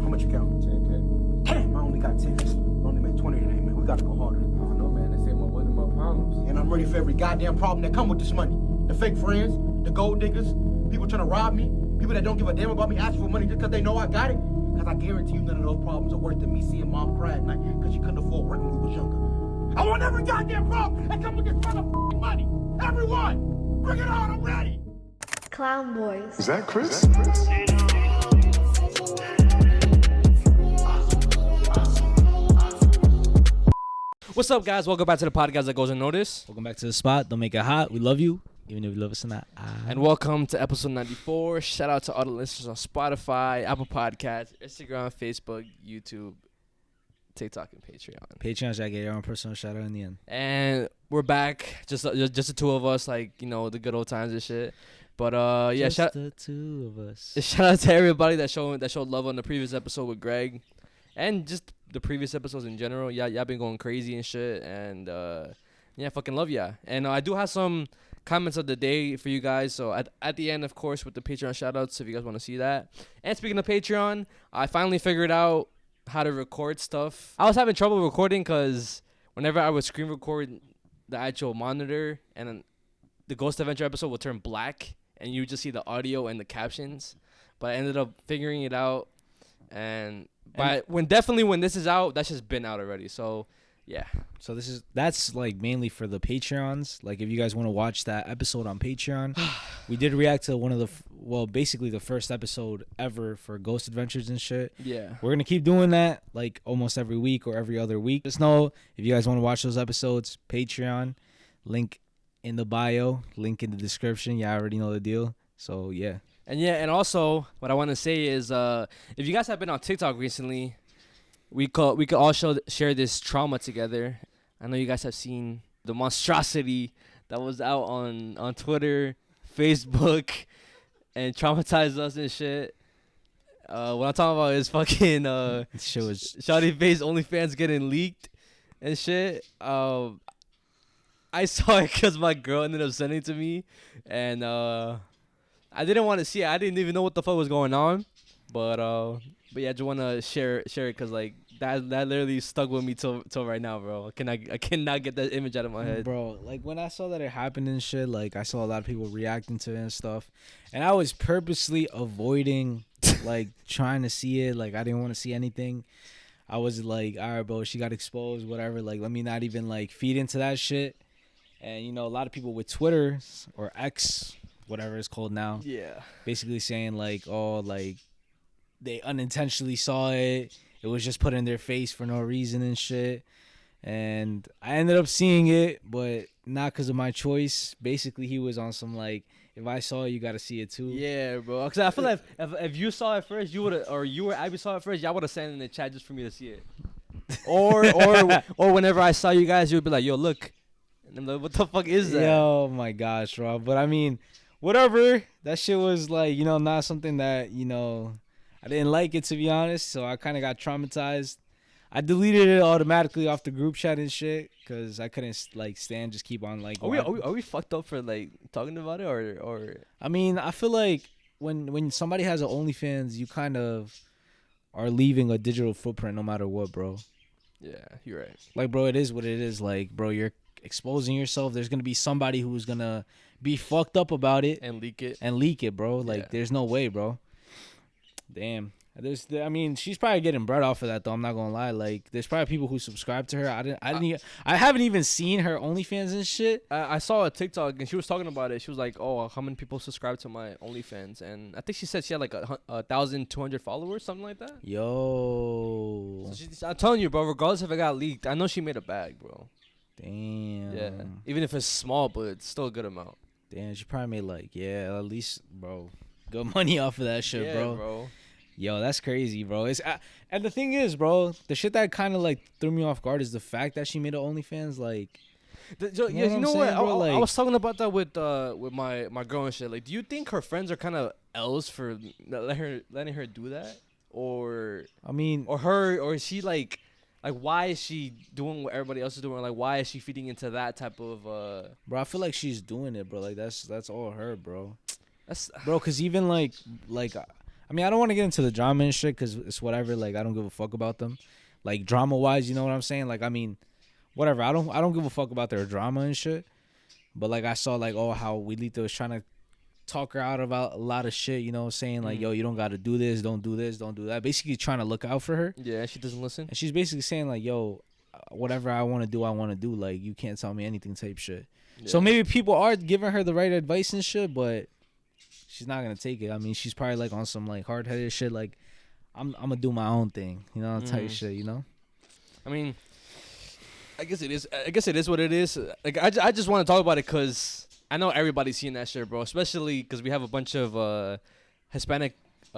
How much you count? 10K. Damn, I only got 10. I only made 20 today, man. We got to go harder. I don't know, man. They say more money, more problems. And I'm ready for every goddamn problem that come with this money. The fake friends, the gold diggers, people trying to rob me, people that don't give a damn about me asking for money just because they know I got it. Because I guarantee you none of those problems are worth it. Me seeing mom cry at night because she couldn't afford rent when we was younger. I want every goddamn problem that come with this motherfucking money. Everyone, bring it on, I'm ready. Clown Boys. Is that Chris? What's up, guys? Welcome back to the podcast that goes unnoticed. Welcome back to the spot. Don't make it hot. We love you, even if you love us or not. And welcome to episode 94. Shout out to all the listeners on Spotify, Apple Podcasts, Instagram, Facebook, YouTube, TikTok, and Patreon. Patreon, should I get your own personal shout out in the end? And we're back, just the two of us, like, you know, the good old times and shit. But yeah, just the two of us. Shout out to everybody that showed love on the previous episode with Greg, and just the previous episodes in general. Y'all been going crazy and shit, and yeah, fucking love ya. And I do have some comments of the day for you guys. So at the end, of course, with the Patreon shoutouts, if you guys want to see that. And speaking of Patreon, I finally figured out how to record stuff. I was having trouble recording because whenever I would screen record the actual monitor, and then the Ghost Adventure episode would turn black, and you just see the audio and the captions. But I ended up figuring it out, and when this is out, that's just been out already. So yeah. So that's like mainly for the Patreons. Like if you guys want to watch that episode on Patreon, we did react to one of basically the first episode ever for Ghost Adventures and shit. Yeah. We're gonna keep doing that like almost every week or every other week. Just know if you guys want to watch those episodes, Patreon, link in the bio, link in the description. You already know the deal. So yeah. And also what I want to say is if you guys have been on TikTok recently, we could all share this trauma together. I know you guys have seen the monstrosity that was out on Twitter, Facebook, and traumatized us and shit. What I'm talking about is fucking shit was SHAWTY face OnlyFans getting leaked and shit. I saw it because my girl ended up sending it to me, and I didn't want to see it. I didn't even know what the fuck was going on, but yeah, I just want to share it because like that literally stuck with me till right now, bro. I cannot get that image out of my head, bro. Like when I saw that it happened and shit, like I saw a lot of people reacting to it and stuff, and I was purposely avoiding like trying to see it. Like I didn't want to see anything. I was like, all right, bro, she got exposed, whatever. Like let me not even like feed into that shit. And you know, a lot of people with Twitter or X, whatever it's called now, yeah, basically saying like, oh, like they unintentionally saw it. It was just put in their face for no reason and shit. And I ended up seeing it, but not because of my choice. Basically, he was on some like, if I saw it, you got to see it too. Yeah, bro. Because I feel like if you saw it first, you would have, or you or Abby saw it first, y'all would have sent it in the chat just for me to see it. or whenever I saw you guys, you would be like, yo, look. And I'm like, what the fuck is that? Oh my gosh, Rob. But I mean, whatever. That shit was like, you know, not something that, you know, I didn't like it, to be honest. So I kind of got traumatized. I deleted it automatically off the group chat and shit because I couldn't like stand, just keep on like. Are we fucked up for like talking about it or? I mean, I feel like when somebody has an OnlyFans, you kind of are leaving a digital footprint no matter what, bro. Yeah, you're right. Like, bro, it is what it is. Like, bro, you're exposing yourself. There's gonna be somebody who's gonna be fucked up about it and leak it, bro. Like, yeah. There's no way, bro. Damn. I mean, she's probably getting bread off of that, though. I'm not gonna lie. Like, there's probably people who subscribe to her. I haven't even seen her OnlyFans and shit. I saw a TikTok and she was talking about it. She was like, "Oh, how many people subscribe to my OnlyFans?" And I think she said she had like 1,200 followers, something like that. Yo. So I'm telling you, bro. Regardless if it got leaked, I know she made a bag, bro. Damn. Yeah. Even if it's small, but it's still a good amount. Damn, she probably made like, yeah, at least, bro, good money off of that shit, yeah, bro. Yo, that's crazy, bro. And the thing is, bro, the shit that kind of like threw me off guard is the fact that she made an OnlyFans. Like, you know what? I was talking about that with my girl and shit. Like, do you think her friends are kind of L's for letting her do that, or I mean, or is she like why is she doing what everybody else is doing? Like, why is she feeding into that type of bro? I feel like she's doing it, bro. Like that's all her, bro. That's bro. Cause even like. I I mean, I don't want to get into the drama and shit because it's whatever. Like, I don't give a fuck about them. Like, drama wise, you know what I'm saying? Like, I mean, whatever. I don't give a fuck about their drama and shit. But like, I saw like, how Wilita was trying to talk her out about a lot of shit. You know, saying like, yo, you don't got to do this, don't do that. Basically, trying to look out for her. Yeah, she doesn't listen. And she's basically saying like, yo, whatever I want to do, I want to do. Like, you can't tell me anything type shit. Yeah. So maybe people are giving her the right advice and shit, but she's not gonna take it. I mean, she's probably like on some like hard headed shit. Like, I'm gonna do my own thing, you know, type shit. You know. I mean, I guess it is. I guess it is what it is. Like, I just want to talk about it because I know everybody's seeing that shit, bro. Especially because we have a bunch of Hispanic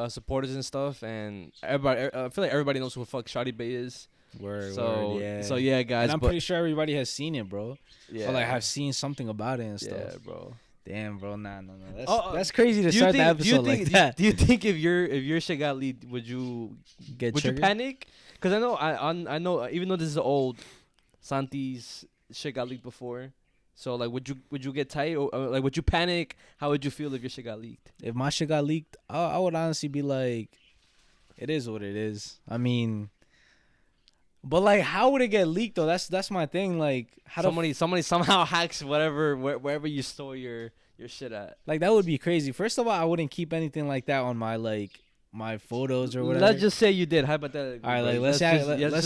supporters and stuff, and everybody. I feel like everybody knows who the fuck SHAWTY Bay is. Word, yeah. So yeah, guys. And I'm pretty sure everybody has seen it, bro. Yeah. Or like have seen something about it and stuff. Yeah, bro. Damn, bro. Nah. That's crazy to start the episode like that. Do you think if your shit got leaked, would you Would you panic? Because I know even though this is old, Santi's shit got leaked before. So like, would you get tight or like would you panic? How would you feel if your shit got leaked? If my shit got leaked, I would honestly be like, it is what it is. I mean, but like, how would it get leaked though? That's my thing. Like, how somebody somehow hacks wherever you store your shit at. Like, that would be crazy. First of all, I wouldn't keep anything like that on my photos or whatever. Let's just say you did, hypothetically. All right, like let's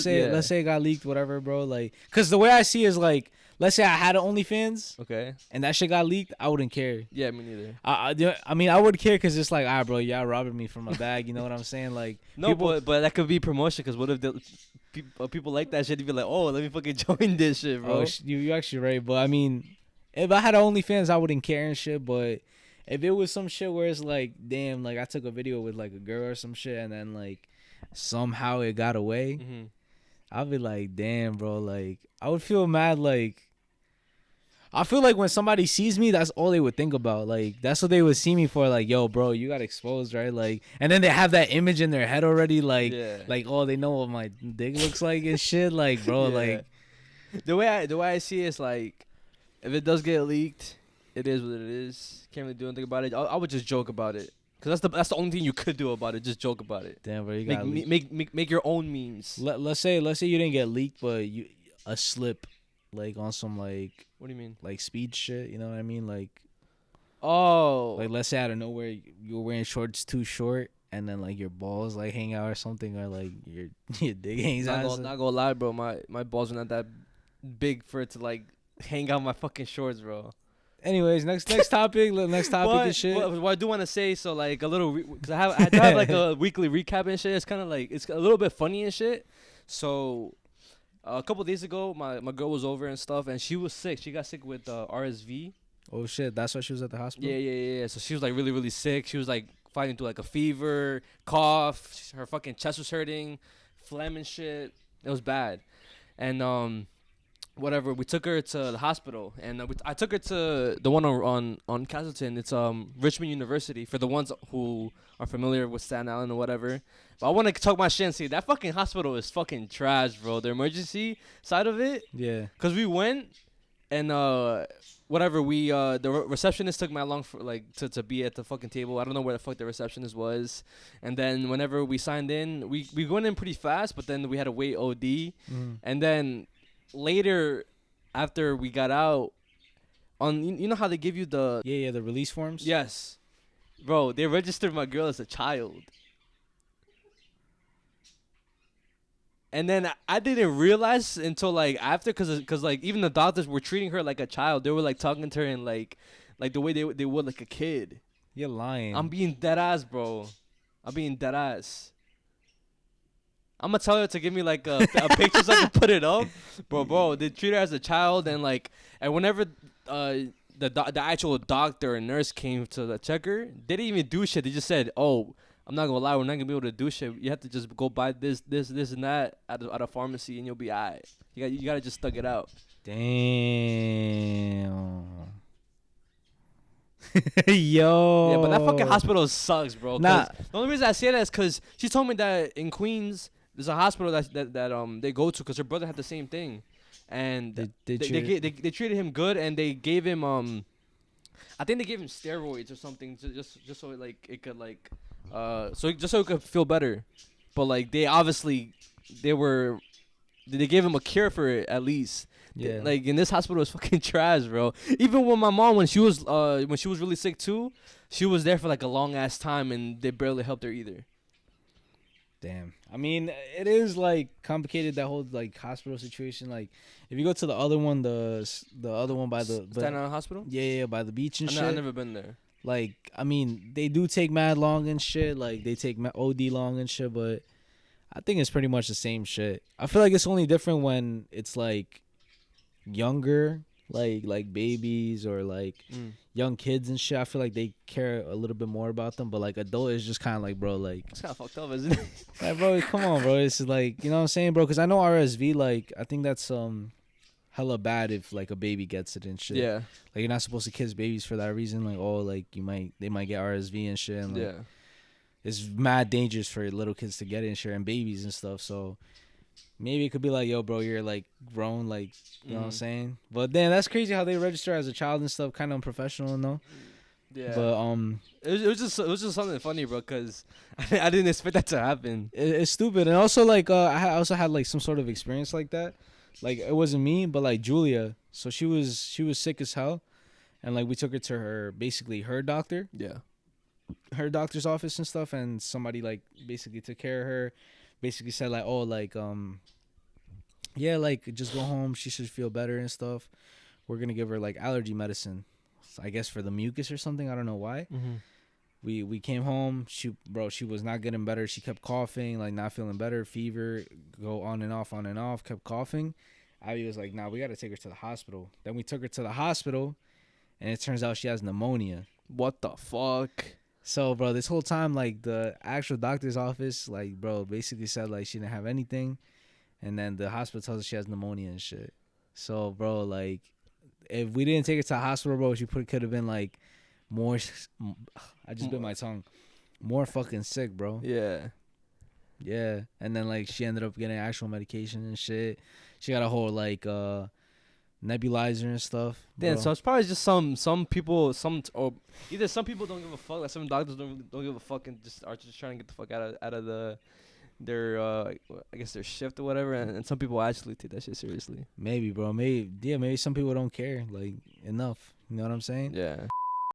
say it got leaked, whatever, bro. Like, cause the way I see it is like, let's say I had an OnlyFans, okay, and that shit got leaked, I wouldn't care. Yeah, me neither. I mean, I would care because it's like, bro, y'all robbing me from a bag. You know what I'm saying? Like, no, but that could be promotion. Cause what if people like that shit? You'd be like, oh, let me fucking join this shit, bro. Oh, you actually right, but I mean, if I had an OnlyFans, I wouldn't care and shit. But if it was some shit where it's like, damn, like I took a video with like a girl or some shit, and then like somehow it got away, I'd be like, damn, bro. Like, I would feel mad. Like, I feel like when somebody sees me, that's all they would think about. Like, that's what they would see me for. Like, yo, bro, you got exposed, right? Like, and then they have that image in their head already. Like, like, oh, they know what my dick looks like and shit. Like, bro, like, the way I see it is like, if it does get leaked, it is what it is. Can't really do anything about it. I would just joke about it, cause that's the only thing you could do about it. Just joke about it. Damn, bro, you got make your own memes. Let's say you didn't get leaked, but a slip, like on some like. What do you mean? Like speed shit, you know what I mean? Like, oh, like let's say out of nowhere you were wearing shorts too short, and then like your balls like hang out or something, or like your dick hangs out. Not gonna lie, bro. My balls are not that big for it to like hang out my fucking shorts, bro. Anyways, next topic. Next topic and shit. What I do want to say, so like a little, cause I do have like a weekly recap and shit. It's kind of like it's a little bit funny and shit. So. A couple days ago, my girl was over and stuff, and she was sick. She got sick with RSV. Oh shit! That's why she was at the hospital. Yeah. So she was like really, really sick. She was like fighting through like a fever, cough. Her fucking chest was hurting, phlegm and shit. It was bad, and whatever. We took her to the hospital, and I took her to the one on Castleton. It's Richmond University for the ones who are familiar with Staten Island or whatever. But I want to talk my shit and say that fucking hospital is fucking trash, bro. The emergency side of it. Yeah. Cause we went and whatever the receptionist took my long for like to be at the fucking table. I don't know where the fuck the receptionist was. And then whenever we signed in, we went in pretty fast, but then we had to wait OD. And then later, after we got out, you know how they give you the the release forms. Yes, bro. They registered my girl as a child. And then I didn't realize until like after, cause like even the doctors were treating her like a child. They were like talking to her and like the way they would like a kid. You're lying. I'm being dead ass, bro. I'm being dead ass. I'm gonna tell her to give me like a picture so I can put it up, bro. They treat her as a child, and whenever the actual doctor and nurse came to check her, they didn't even do shit. They just said, "Oh, I'm not gonna lie, we're not gonna be able to do shit. You have to just go buy this, and that at a pharmacy, and you'll be alright. You gotta just thug it out." Damn. Yo. Yeah, but that fucking hospital sucks, bro. Nah. The only reason I say that is because she told me that in Queens there's a hospital that they go to because her brother had the same thing, and they treated him good, and they gave him I think they gave him steroids or something just so like it could like So he could feel better. But like they gave him a cure for it at least. Yeah. Like in this hospital is fucking trash, bro. Even when my mom when she was really sick too, she was there for like a long ass time and they barely helped her either. Damn. I mean, it is like complicated, that whole like hospital situation. Like if you go to the other one, the other one by the Staten Island Hospital? Yeah, by the beach and shit. I've never been there. Like, I mean, they do take mad long and shit. Like they take OD long and shit, but I think it's pretty much the same shit. I feel like it's only different when it's like younger, like babies or like young kids and shit. I feel like they care a little bit more about them, but like adult is just kind of like, bro, like It's kind of fucked up, isn't it? like, bro, come on, bro. It's like, you know what I'm saying, bro? Because I know RSV, like I think that's hella bad if like a baby gets it and shit. Yeah. Like you're not supposed to kiss babies for that reason. Like, oh, like they might get RSV and shit. And, like, Yeah. it's mad dangerous for little kids to get it and shit, and babies and stuff. So maybe it could be like, yo, bro, you're like grown, like, you know what I'm saying? But then that's crazy how they register as a child and stuff, kind of unprofessional, though. Yeah. But it was just something funny, bro, because I didn't expect that to happen. it's stupid. And also like I also had like some sort of experience like that. Like it wasn't me, but like Julia. So she was sick as hell, and like we took her to her doctor. Yeah. Her doctor's office and stuff, and somebody like basically took care of her, basically said like, oh, like yeah, like just go home, she should feel better and stuff. We're gonna give her like allergy medicine, I guess for the mucus or something, I don't know why. We came home, she was not getting better. She kept coughing, like not feeling better, fever, go on and off, kept coughing. Abby was like, nah, we gotta take her to the hospital. Then we took her to the hospital, and it turns out she has pneumonia. What the fuck? So, bro, this whole time, like, the actual doctor's office, like, bro, basically said, like, she didn't have anything. And then the hospital tells her she has pneumonia and shit. So, bro, like, if we didn't take her to the hospital, bro, she could have been, like, more, I just bit my tongue, more fucking sick, bro. Yeah. Yeah. And then, like, she ended up getting actual medication and shit. She got a whole, like, nebulizer and stuff. Damn, bro. so it's probably just some people, or either some people don't give a fuck, like some doctors don't give a fuck and just are just trying to get the fuck out of their I guess their shift or whatever, and some people actually take that shit seriously. Maybe, bro. Maybe some people don't care, like, enough. You know what I'm saying? Yeah.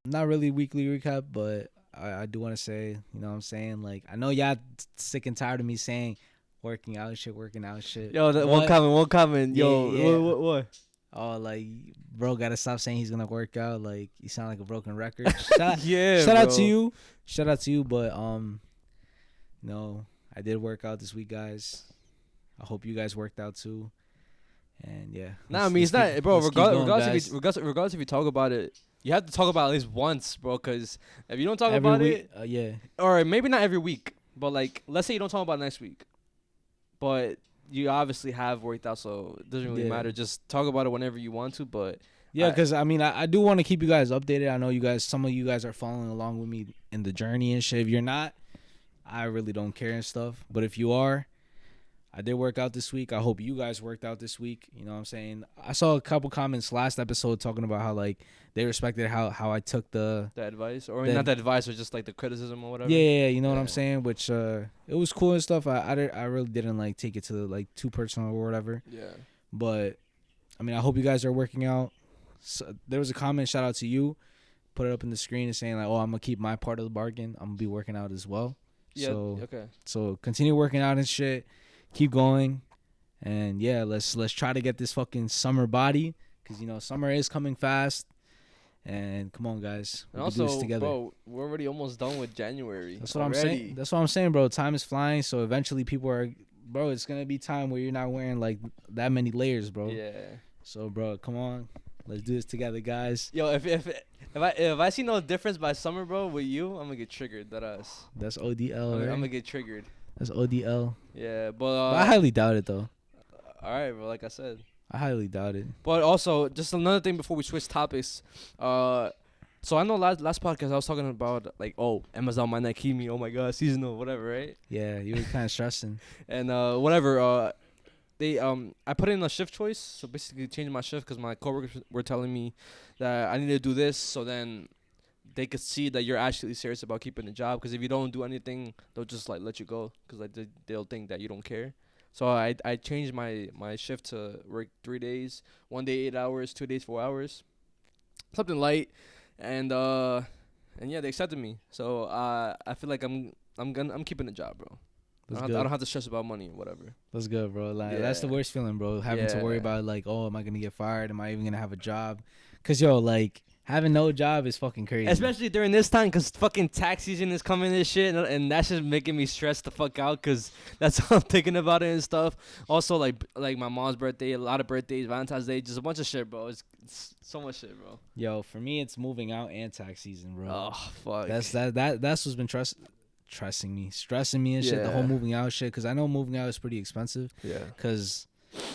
Not really weekly recap, but I do want to say, you know what I'm saying? Like, I know y'all sick and tired of me saying working out shit. Yo, one comment. Yo, Yeah. what? Oh, like, bro, gotta stop saying he's gonna work out. Like, you sound like a broken record. Yeah, shout out bro. to you. Shout out to you. But no, I did work out this week, guys. I hope you guys worked out too. And yeah. Nah, I mean, it's not, bro. let's keep going, guys. Regardless if you talk about it, you have to talk about it at least once, bro. Because if you don't talk about week, it, yeah. or maybe not every week, but like, let's say you don't talk about it next week, but you obviously have worked out, so it doesn't really matter. Just talk about it whenever you want to, but yeah, because I mean, I do want to keep you guys updated. I know some of you guys are following along with me in the journey and shit. If you're not, I really don't care and stuff. But if you are, I did work out this week. I hope you guys worked out this week. You know what I'm saying? I saw a couple comments last episode talking about how like they respected how I took the advice, or not the advice, or just like the criticism or whatever. Yeah, you know what I'm saying? Which it was cool and stuff. I really didn't like take it to like too personal or whatever. Yeah. But I mean, I hope you guys are working out. So, there was a comment, shout out to you, put it up in the screen and saying like, oh, I'm gonna keep my part of the bargain. I'm gonna be working out as well. Yeah. Okay. So continue working out and shit. Keep going, and yeah, let's try to get this fucking summer body, because you know summer is coming fast. And come on, guys, we and can do this also, together. bro, we're already almost done with January. That's what I'm saying. That's what I'm saying, bro. Time is flying, so eventually people are, bro. It's gonna be time where you're not wearing like that many layers, bro. Yeah. So, bro, come on, let's do this together, guys. Yo, if I see no difference by summer, bro, with you, I'm gonna get triggered. That's ODL. I'm gonna get triggered. That's ODL. Yeah, but I highly doubt it though. All right, bro. Like I said, I highly doubt it. But also, just another thing before we switch topics. So I know last podcast I was talking about like, oh, Amazon might not keep me. Oh my God, seasonal, whatever, right? Yeah, you were kind of stressing. And whatever. I put in a shift choice, so basically changing my shift because my coworkers were telling me that I need to do this. So then they could see that you're actually serious about keeping the job. Because if you don't do anything, they'll just like let you go. Because like they'll think that you don't care. So I changed my shift to work 3 days, 1 day 8 hours, 2 days 4 hours, something light, and yeah, they accepted me. So I feel like I'm keeping the job, bro. I don't have to stress about money or whatever. That's good, bro. Like that's the worst feeling, bro. Having to worry about like, oh, am I gonna get fired? Am I even gonna have a job? Cause yo, like having no job is fucking crazy. Especially during this time, cause fucking tax season is coming and shit, and that's just making me stressed the fuck out. Cause that's how I'm thinking about it and stuff. Also, like my mom's birthday, a lot of birthdays, Valentine's Day, just a bunch of shit, bro. It's so much shit, bro. Yo, for me, it's moving out and tax season, bro. Oh fuck. That's what's been stressing me and shit. The whole moving out shit, because I know moving out is pretty expensive. Yeah. Because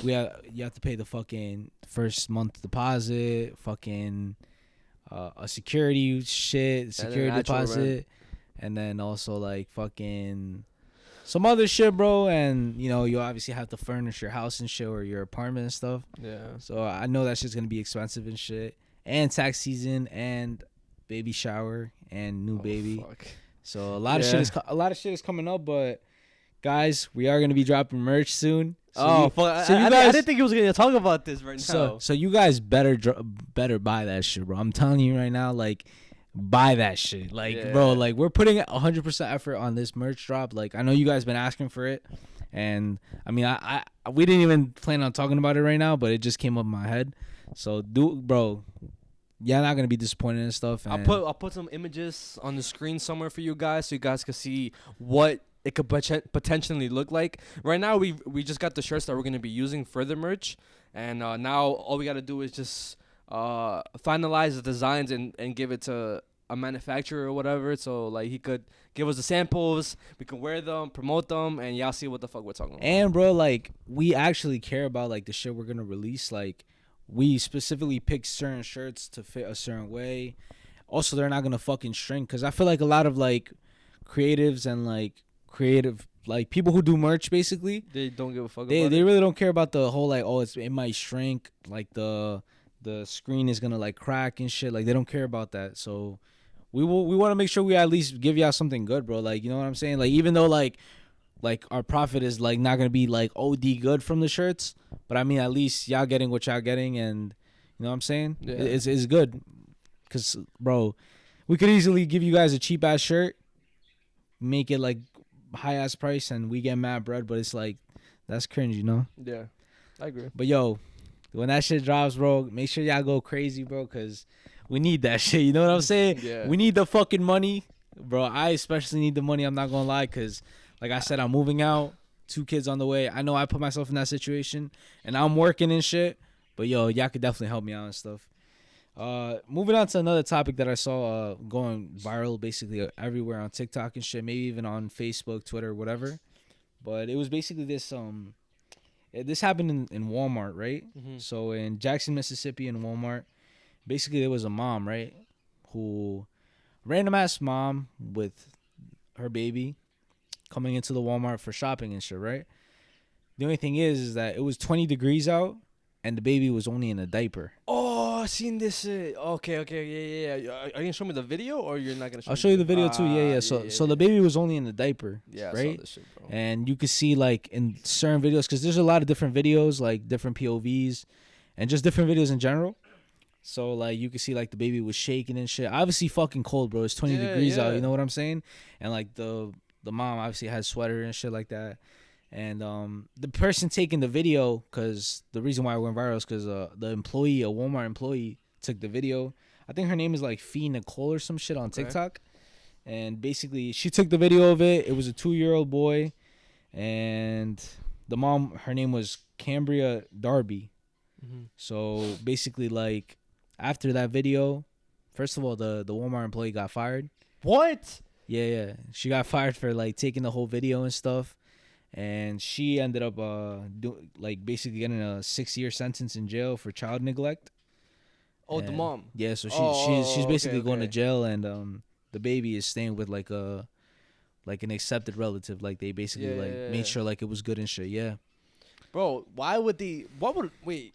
you have to pay the fucking first month deposit, fucking a security deposit, rent. And then also like fucking some other shit, bro. And you know, you obviously have to furnish your house and shit or your apartment and stuff. Yeah. So I know that shit's gonna be expensive and shit. And tax season and baby shower and new baby. Fuck. So a lot of shit is coming up, but guys, we are gonna be dropping merch soon. So I didn't think he was gonna talk about this right now. So you guys better buy that shit, bro. I'm telling you right now, like, buy that shit, like, bro. Like, we're putting 100% effort on this merch drop. Like, I know you guys been asking for it, and I mean, we didn't even plan on talking about it right now, but it just came up in my head. So bro. Yeah, not gonna be disappointed and stuff. And I'll put some images on the screen somewhere for you guys, so you guys can see what it could potentially look like. Right now, we just got the shirts that we're gonna be using for the merch, and now all we gotta do is just finalize the designs and give it to a manufacturer or whatever. So like he could give us the samples, we can wear them, promote them, and y'all see what the fuck we're talking about. And bro, like we actually care about like the shit we're gonna release. Like we specifically pick certain shirts to fit a certain way. Also, they're not gonna fucking shrink, because I feel like a lot of like creatives and like creative like people who do merch, basically they don't give a fuck. They really don't care about the whole like, oh, it might shrink, like the screen is gonna like crack and shit. Like they don't care about that. So we want to make sure we at least give y'all something good, bro. Like, you know what I'm saying? Like even though like our profit is like not gonna be like OD good from the shirts, but I mean at least y'all getting what y'all getting, and you know what I'm saying? Yeah. It's good, cause bro, we could easily give you guys a cheap ass shirt, make it like high ass price, and we get mad bread, but it's like that's cringe, you know? Yeah, I agree. But yo, when that shit drops, bro, make sure y'all go crazy, bro, cause we need that shit. You know what I'm saying? Yeah. We need the fucking money, bro. I especially need the money. I'm not gonna lie, cause like I said, I'm moving out, 2 kids on the way. I know I put myself in that situation, and I'm working and shit. But yo, y'all could definitely help me out and stuff. Moving on to another topic that I saw going viral basically everywhere on TikTok and shit, maybe even on Facebook, Twitter, whatever. But it was basically this this happened in Walmart, right? Mm-hmm. So in Jackson, Mississippi, in Walmart, basically there was a mom, right, who random ass mom with her baby coming into the Walmart for shopping and shit, right? The only thing is that it was 20 degrees out and the baby was only in a diaper. Oh, I seen this shit. Okay, yeah. Are you gonna show me the video, or you're not gonna show me? I'll show you the video too. Yeah. So the baby was only in the diaper. Yeah, right? I saw this shit, bro. And you could see like in certain videos, because there's a lot of different videos, like different POVs and just different videos in general. So like you could see like the baby was shaking and shit. Obviously fucking cold, bro. It's 20 degrees out. You know what I'm saying? And like the mom obviously had sweater and shit like that. And the person taking the video, because the reason why it went viral is because the employee, a Walmart employee, took the video. I think her name is like Fee Nicole or some shit on TikTok. And basically she took the video of it. It was a 2-year-old boy, and the mom, her name was Cambria Darby. Mm-hmm. So basically, like after that video, first of all, the Walmart employee got fired. What? Yeah. She got fired for like taking the whole video and stuff. And she ended up basically getting a 6-year sentence in jail for child neglect. Oh, the mom. Yeah, so she's basically going to jail, and the baby is staying with like an accepted relative. Like they basically made sure like it was good and shit. Yeah. Bro, wait.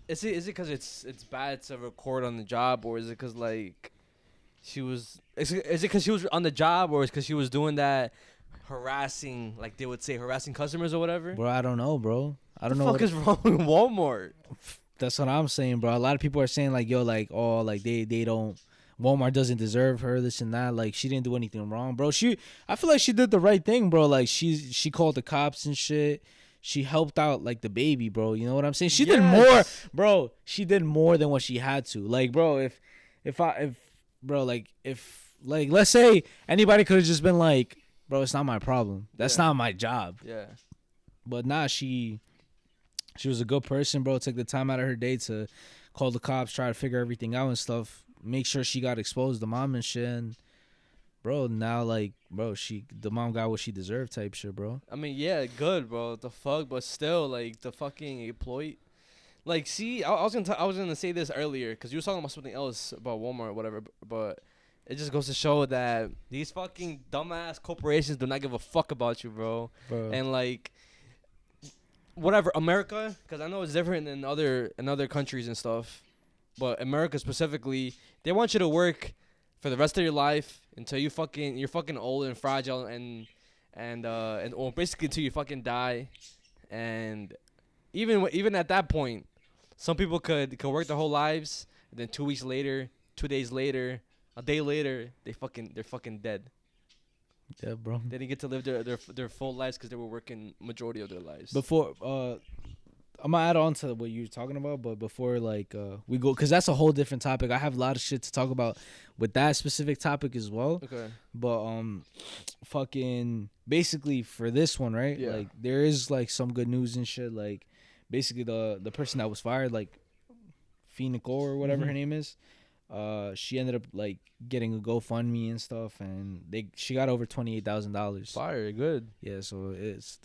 Is it because it's bad to record on the job, or is it because like she was. Is it because she was on the job, or is because she was doing that harassing, like they would say, harassing customers or whatever? Bro, I don't know, bro. I don't know. What the fuck is wrong with Walmart? That's what I'm saying, bro. A lot of people are saying like, yo, like, oh, like they don't. Walmart doesn't deserve her, this and that. Like, she didn't do anything wrong, bro. I feel like she did the right thing, bro. Like, she called the cops and shit. She helped out like the baby, bro. You know what I'm saying? She did more, bro. She did more than what she had to. Like, bro, if let's say anybody could have just been like, bro, it's not my problem. That's not my job. Yeah. But nah, she was a good person, bro. Took the time out of her day to call the cops, try to figure everything out and stuff. Make sure she got exposed, the mom and shit. And bro, now like, bro, the mom got what she deserved, type shit, bro. I mean, yeah, good, bro. The fuck, but still, like the fucking employee. Like, see, I was gonna say this earlier because you were talking about something else about Walmart or whatever, but it just goes to show that these fucking dumbass corporations do not give a fuck about you, bro. And like, whatever, America, because I know it's different in other countries and stuff, but America specifically, they want you to work for the rest of your life until you're fucking old and fragile and or basically until you fucking die. And even at that point, some people could work their whole lives, and then 2 weeks later, 2 days later, a day later, they're fucking dead. Yeah, bro. They didn't get to live their full lives because they were working majority of their lives. Before I'm gonna add on to what you were talking about, but before like we go, because that's a whole different topic. I have a lot of shit to talk about with that specific topic as well. Okay. But fucking basically for this one, right? Yeah. Like there is like some good news and shit. Like basically the person that was fired, like Phoenix or whatever her name is, she ended up like getting a GoFundMe and stuff, and she got over $28,000. Fire, good. Yeah, so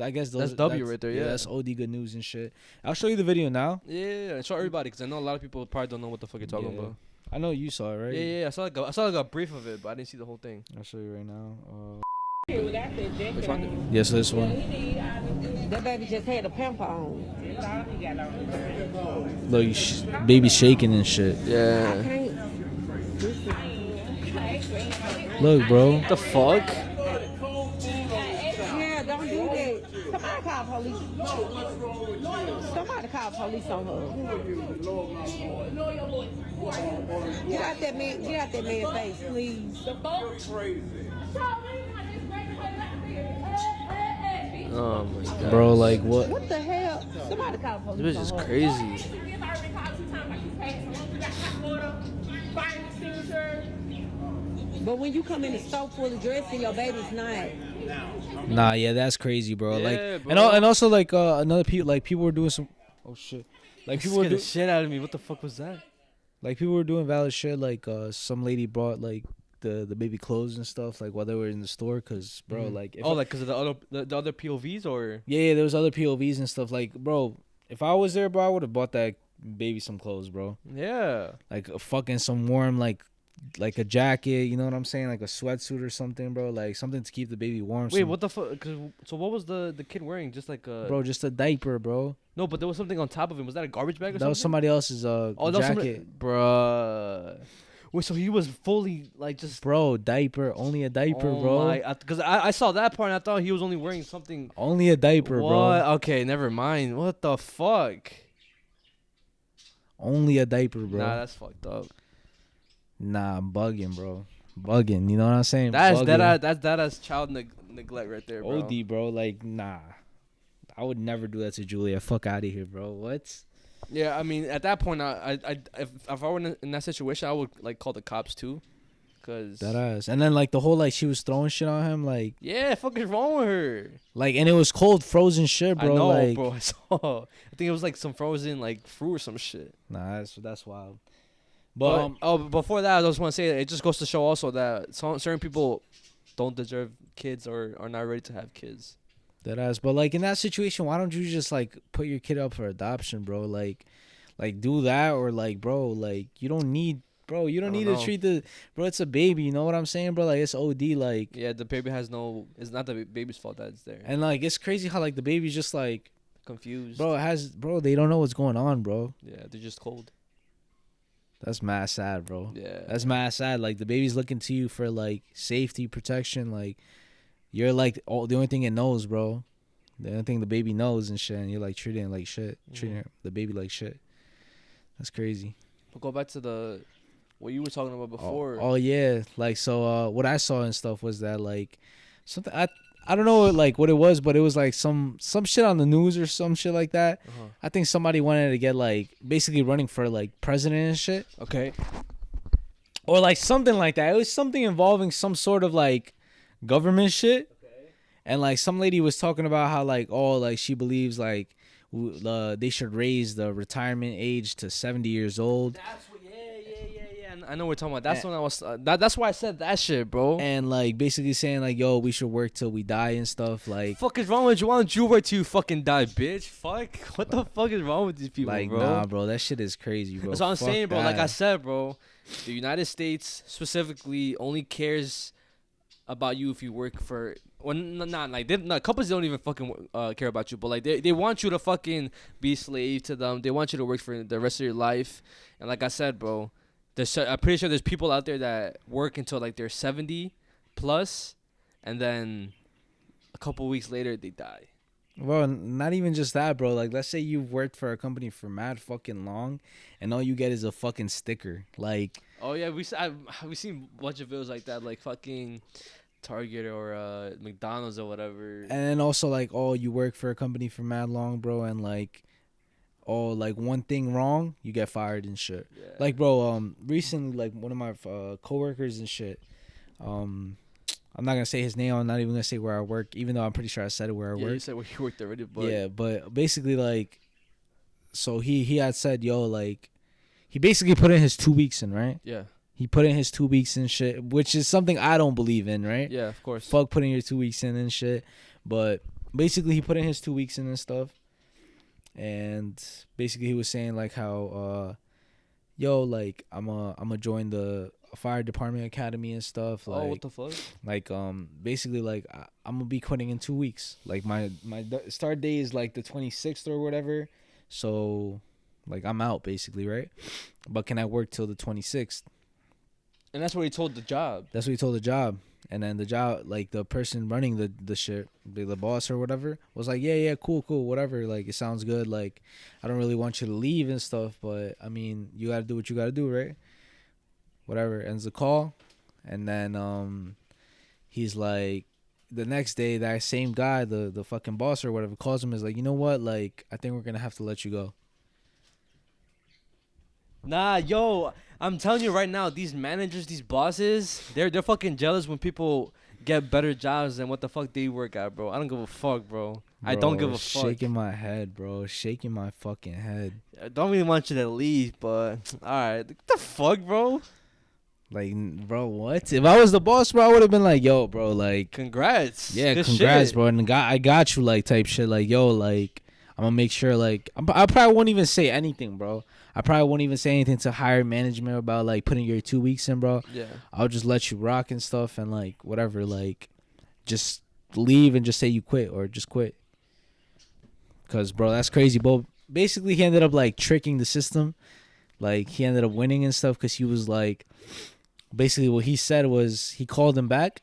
I guess that's W right there. Yeah, that's OD good news and shit. I'll show you the video now. Yeah, show everybody because I know a lot of people probably don't know what the fuck you're talking about. I know you saw it, right? Yeah. I saw like a brief of it, but I didn't see the whole thing. I'll show you right now. Which one? Yes, this one. That baby just had a pamper on. Look, baby shaking and shit. Yeah. Look, bro. What the fuck? Yeah, don't do that. Somebody call police. Somebody call police on her. Get out that man's face, please. Oh my god. Bro, like what? What the hell? Somebody call police. This bitch is on her. crazy. But when you come in the store full of dress and your baby's not. Nah, yeah, that's crazy, bro. Yeah, like, bro. and also like another people were doing some. Oh shit! Like people were Scared the doing shit out of me. What the fuck was that? like people were doing valid shit. Like some lady brought like the baby clothes and stuff like while they were in the store, cause bro, like if like because of the other POVs or yeah, there was other POVs and stuff. Like, bro, if I was there, bro, I would have bought that baby some clothes, bro. yeah. Like a fucking some warm like a jacket, you know what I'm saying? Like a sweatsuit or something, bro. Like something to keep the baby warm. Wait, what the fuck? So what was the kid wearing? Just like a Bro, just a diaper, bro. No, but there was something on top of him. Was that a garbage bag or That something? was somebody else's that was jacket. Bruh. Wait, so he was fully like just Bro, diaper, only a diaper, bro. Because I saw that part and I thought he was only wearing something. Only a diaper, What? bro. Okay, never mind. What the fuck? Only a diaper, bro. Nah, that's fucked up. Nah, I'm bugging, bro. Bugging, you know what I'm saying? That's Bugging. that's child neglect right there, bro. OD, bro. Like, nah. I would never do that to Julia. Fuck out of here, bro. What? Yeah, I mean, at that point, if I were in that situation, I would like call the cops too, cause That ass. And then like the whole like she was throwing shit on him, like fuck is wrong with her? and it was cold, frozen shit, bro. I know, like, bro. I saw. I think it was like some frozen like fruit or some shit. Nah, that's wild. But before that, I just want to say that it just goes to show also that certain people don't deserve kids or are not ready to have kids. that ass. But like in that situation, why don't you just like put your kid up for adoption, bro? Like do that, or like, bro, like you don't need to treat the bro. It's a baby, you know what I'm saying, bro? Like it's OD, like Yeah, the baby has no. It's not the baby's fault that it's there. and like it's crazy how like the baby's just like Confused. bro. They don't know what's going on, bro. Yeah, they're just cold. That's mad sad, bro. Yeah. That's mad sad. Like the baby's looking to you for like safety, protection. Like you're like the only thing it knows, bro. The only thing the baby knows and shit. And you're like treating it like shit, treating the baby like shit. That's crazy. We'll go back to what you were talking about before. Oh yeah, like so. What I saw and stuff was that like something I don't know like what it was, but it was like some shit on the news or some shit like that. I think somebody wanted to get like basically running for like president and shit. Okay. Or like something like that. It was something involving some sort of like government shit. Okay. And like some lady was talking about how like like she believes like they should raise the retirement age to 70 years old. That's what, yeah. I know what we're talking about. That's when I was. That's why I said that shit, bro. And like basically saying like, yo, we should work till we die and stuff. Like, fuck is wrong with you? Why don't you work till you fucking die, bitch? Fuck. What the fuck is wrong with these people, like, bro? nah, bro, that shit is crazy, bro. That's what I'm Fuck saying, bro. that. Like I said, bro, the United States specifically only cares about you if you work for. Well, not like couples don't even fucking care about you, but like they want you to fucking be a slave to them. They want you to work for the rest of your life. And like I said, bro, I'm pretty sure there's people out there that work until like they're 70 plus, and then a couple weeks later they die. Well, not even just that, bro. Like, let's say you've worked for a company for mad fucking long, and all you get is a fucking sticker. Like, oh yeah, we've seen a bunch of videos like that, like fucking Target or McDonald's or whatever. And then also like, oh, you work for a company for mad long, bro, and like, oh, like one thing wrong, you get fired and shit. Yeah. Like, bro, recently, like one of my coworkers and shit, I'm not gonna say his name. I'm not even gonna say where I work, even though I'm pretty sure I said it where I work. Yeah, you said where you worked already, but yeah, but basically like, so he had said, yo, like, he basically put in his 2 weeks in, right? Yeah. He put in his 2 weeks and shit, which is something I don't believe in, right? Yeah, of course. Fuck putting your 2 weeks in and shit. But basically he put in his 2 weeks in and stuff. And basically he was saying like how yo, like I'm a join the fire department academy and stuff. Like, oh, what the fuck? Like basically like I'm gonna be quitting in 2 weeks. Like my start date is like the 26th or whatever. So like I'm out basically, right? But can I work till the 26th? And that's what he told the job. That's what he told the job. And then the job, like the person running the shit, the boss or whatever, was like, yeah, cool, whatever. Like, it sounds good. Like, I don't really want you to leave and stuff, but I mean, you gotta do what you gotta do, right? Whatever. Ends the call, and then he's like, the next day, that same guy, the fucking boss or whatever, calls him, is like, you know what? Like, I think we're gonna have to let you go. Nah, yo, I'm telling you right now, these managers, these bosses, they're fucking jealous when people get better jobs than what the fuck they work at, bro. I don't give a fuck, bro. I don't give a fuck. Shaking my head, bro. Shaking my fucking head. I don't really want you to leave, but alright. What the fuck, bro? Like, bro, what? If I was the boss, bro, I would have been like, yo, bro, like, congrats. Yeah, good congrats, shit. bro. And I got you, like, type shit. Like, yo, like, I'm gonna make sure, like, I probably won't even say anything, bro. I probably won't even say anything to higher management about, like, putting your 2 weeks in, bro. Yeah. I'll just let you rock and stuff and, like, whatever. Like, just leave and just say you quit or just quit. Because, bro, that's crazy. But basically, he ended up, like, tricking the system. Like, he ended up winning and stuff because he was, like, basically what he said was he called him back.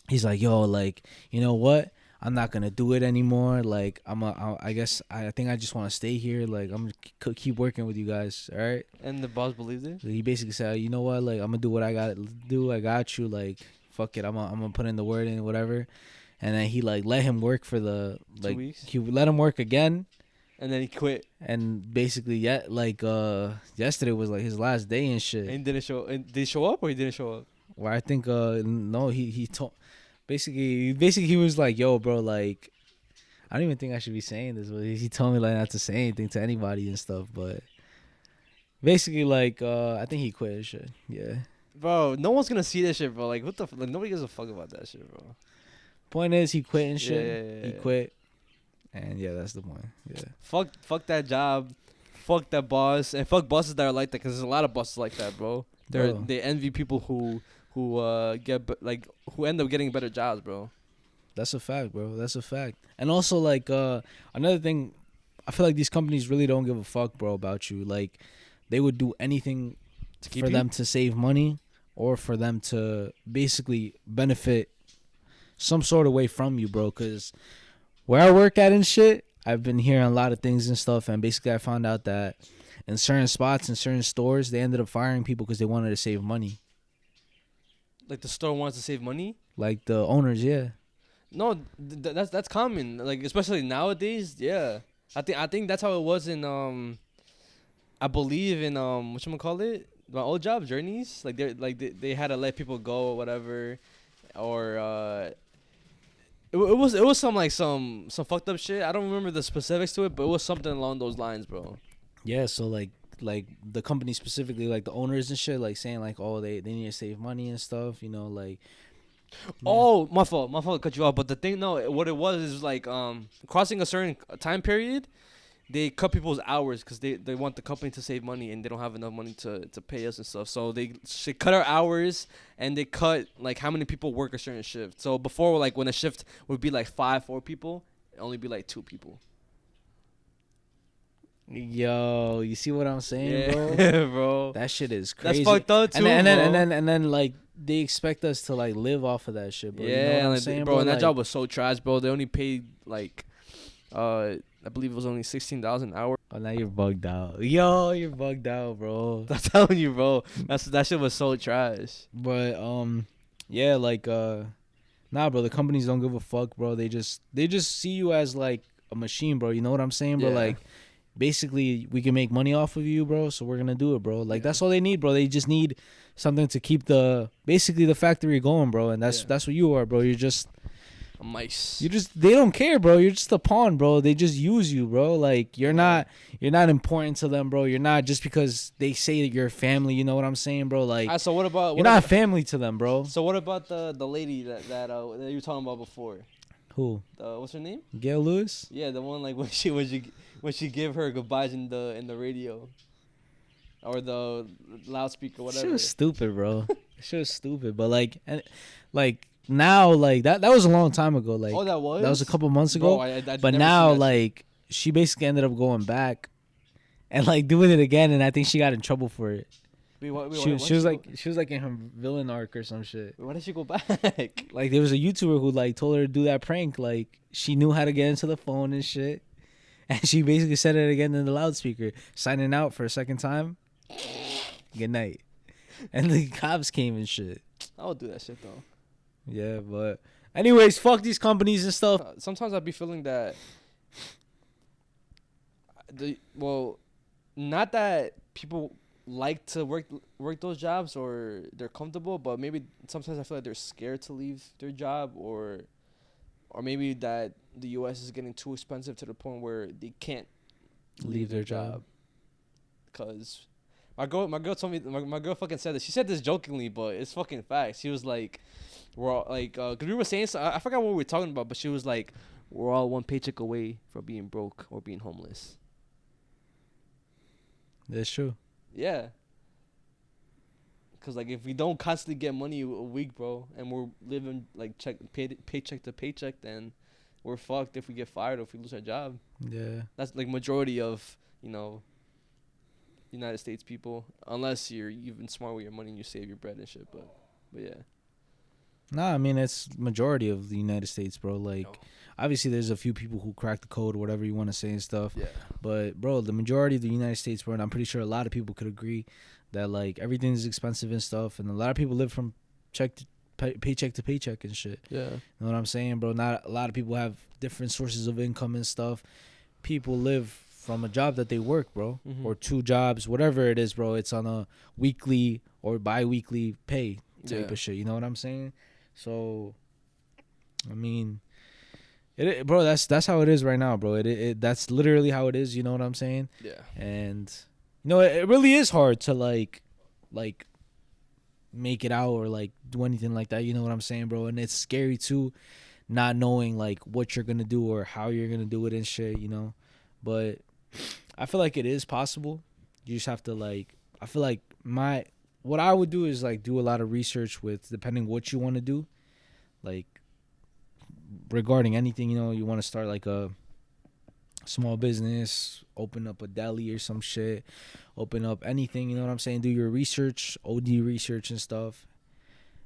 He's like, yo, like, you know what? I'm not gonna do it anymore. Like, I guess I think I just want to stay here. Like, I'm gonna keep working with you guys. All right. And the boss believed it. He basically said, you know what? Like, I'm gonna do what I gotta do. I got you. Like, fuck it. I'm gonna put in the word in whatever. And then he like let him work for the like 2 weeks. He let him work again. And then he quit. And basically, yesterday was like his last day and shit. And didn't show. And did he show up or he didn't show up? Well, I think no, he told. Basically he was like, yo, bro, like, I don't even think I should be saying this, but he told me like not to say anything to anybody and stuff. But basically, like, I think he quit and shit. Yeah. Bro, no one's gonna see that shit, bro. Like, what the? Like, nobody gives a fuck about that shit, bro. Point is, he quit and shit. Yeah. He quit. And yeah, that's the point. Yeah. Fuck that job. Fuck that boss. And fuck bosses that are like that, because there's a lot of bosses like that, bro. They envy people who end up getting better jobs, bro. That's a fact, bro. That's a fact. And also, like, another thing, I feel like these companies really don't give a fuck, bro, about you. Like, they would do anything keep for you? them to save money or for them to basically benefit some sort of way from you, bro. Because where I work at and shit, I've been hearing a lot of things and stuff, and basically I found out that in certain spots, in certain stores, they ended up firing people because they wanted to save money. Like the store wants to save money. Like the owners, yeah. No, that's common. Like especially nowadays. Yeah, I think that's how it was in I believe in whatchamacallit, my old job, Journeys. Like they had to let people go or whatever, or it was some fucked up shit. I don't remember the specifics to it, but it was something along those lines, bro. Yeah, so like the company specifically, like the owners and shit, like saying like, oh, they need to save money and stuff, you know, like. Oh, my fault to cut you off. But the thing, no, what it was is like crossing a certain time period, they cut people's hours because they want the company to save money and they don't have enough money to pay us and stuff. So they cut our hours and they cut like how many people work a certain shift. So before, like when a shift would be like 4 people, it'd only be like 2 people. Yo, you see what I'm saying, Yeah, bro? bro. That shit is crazy. That's fucked up too, and bro. then like they expect us to like live off of that shit, bro. Yeah, you know what I'm like, saying, bro. And that Like, job was so trash, bro. They only paid like, I believe it was only $16 an hour. oh, now you're bugged out. Yo, you're bugged out, bro. I'm telling you, bro. That shit was so trash. But yeah, like nah, bro. The companies don't give a fuck, bro. They just see you as like a machine, bro. You know what I'm saying, bro? Yeah. Like, basically, we can make money off of you, bro. So we're gonna do it, bro. Like that's all they need, bro. They just need something to keep the factory going, bro. And that's what you are, bro. You're just A mice. they don't care, bro. You're just a pawn, bro. They just use you, bro. Like you're not important to them, bro. You're not just because they say that you're family. You know what I'm saying, bro? Like So what about you're not family to them, bro. So what about the lady that you were talking about before? Who? What's her name? Gail Lewis? Yeah, the one like when she give her goodbyes in the radio, or the loudspeaker, whatever. She was stupid, bro. She was stupid, but like now, like that was a long time ago. Like that was a couple months ago. Bro, I but never now, seen that like she basically ended up going back and like doing it again, and I think she got in trouble for it. She was like in her villain arc or some shit. Why did she go back? Like there was a YouTuber who like told her to do that prank. Like she knew how to get into the phone and shit, and she basically said it again in the loudspeaker, signing out for a second time. Good night. And the cops came and shit. I would do that shit though. Yeah, but anyways, fuck these companies and stuff. Sometimes I'd be feeling that not that people like to work those jobs or they're comfortable, but maybe sometimes I feel like they're scared to leave their job, or maybe that the U.S. is getting too expensive to the point where they can't leave their job. Cause my girl told me, my girl fucking said this. She said this jokingly, but it's fucking facts. She was like, we're all like, cause we were saying, I forgot what we were talking about, but she was like, we're all one paycheck away from being broke or being homeless. That's true. Yeah. Cause like if we don't constantly get money a week, bro, and we're living like paycheck to paycheck, then we're fucked if we get fired or if we lose our job. Yeah. That's like majority of, United States people, unless you've been smart with your money and you save your bread and shit. But yeah. Nah, I mean it's majority of the United States, bro. Like obviously there's a few people who crack the code, whatever you want to say and stuff. Yeah. But bro, the majority of the United States, bro, and I'm pretty sure a lot of people could agree that like everything's expensive and stuff, and a lot of people live from paycheck to paycheck and shit. Yeah. You know what I'm saying, bro? Not a lot of people have different sources of income and stuff. People live from a job that they work, bro, or 2 jobs, whatever it is, bro. It's on a weekly or bi-weekly pay type of shit. You know what I'm saying? So, I mean, bro, that's how it is right now, bro. That's literally how it is. You know what I'm saying? Yeah. And it really is hard to like make it out or like do anything like that. You know what I'm saying, bro? And it's scary too, not knowing like what you're gonna do or how you're gonna do it and shit. But I feel like it is possible. You just have to like. I feel like what I would do is like do a lot of research with depending what you want to do, like regarding anything. You want to start like a small business, open up a deli or some shit, open up anything, you know what I'm saying? Do your research, OD research and stuff.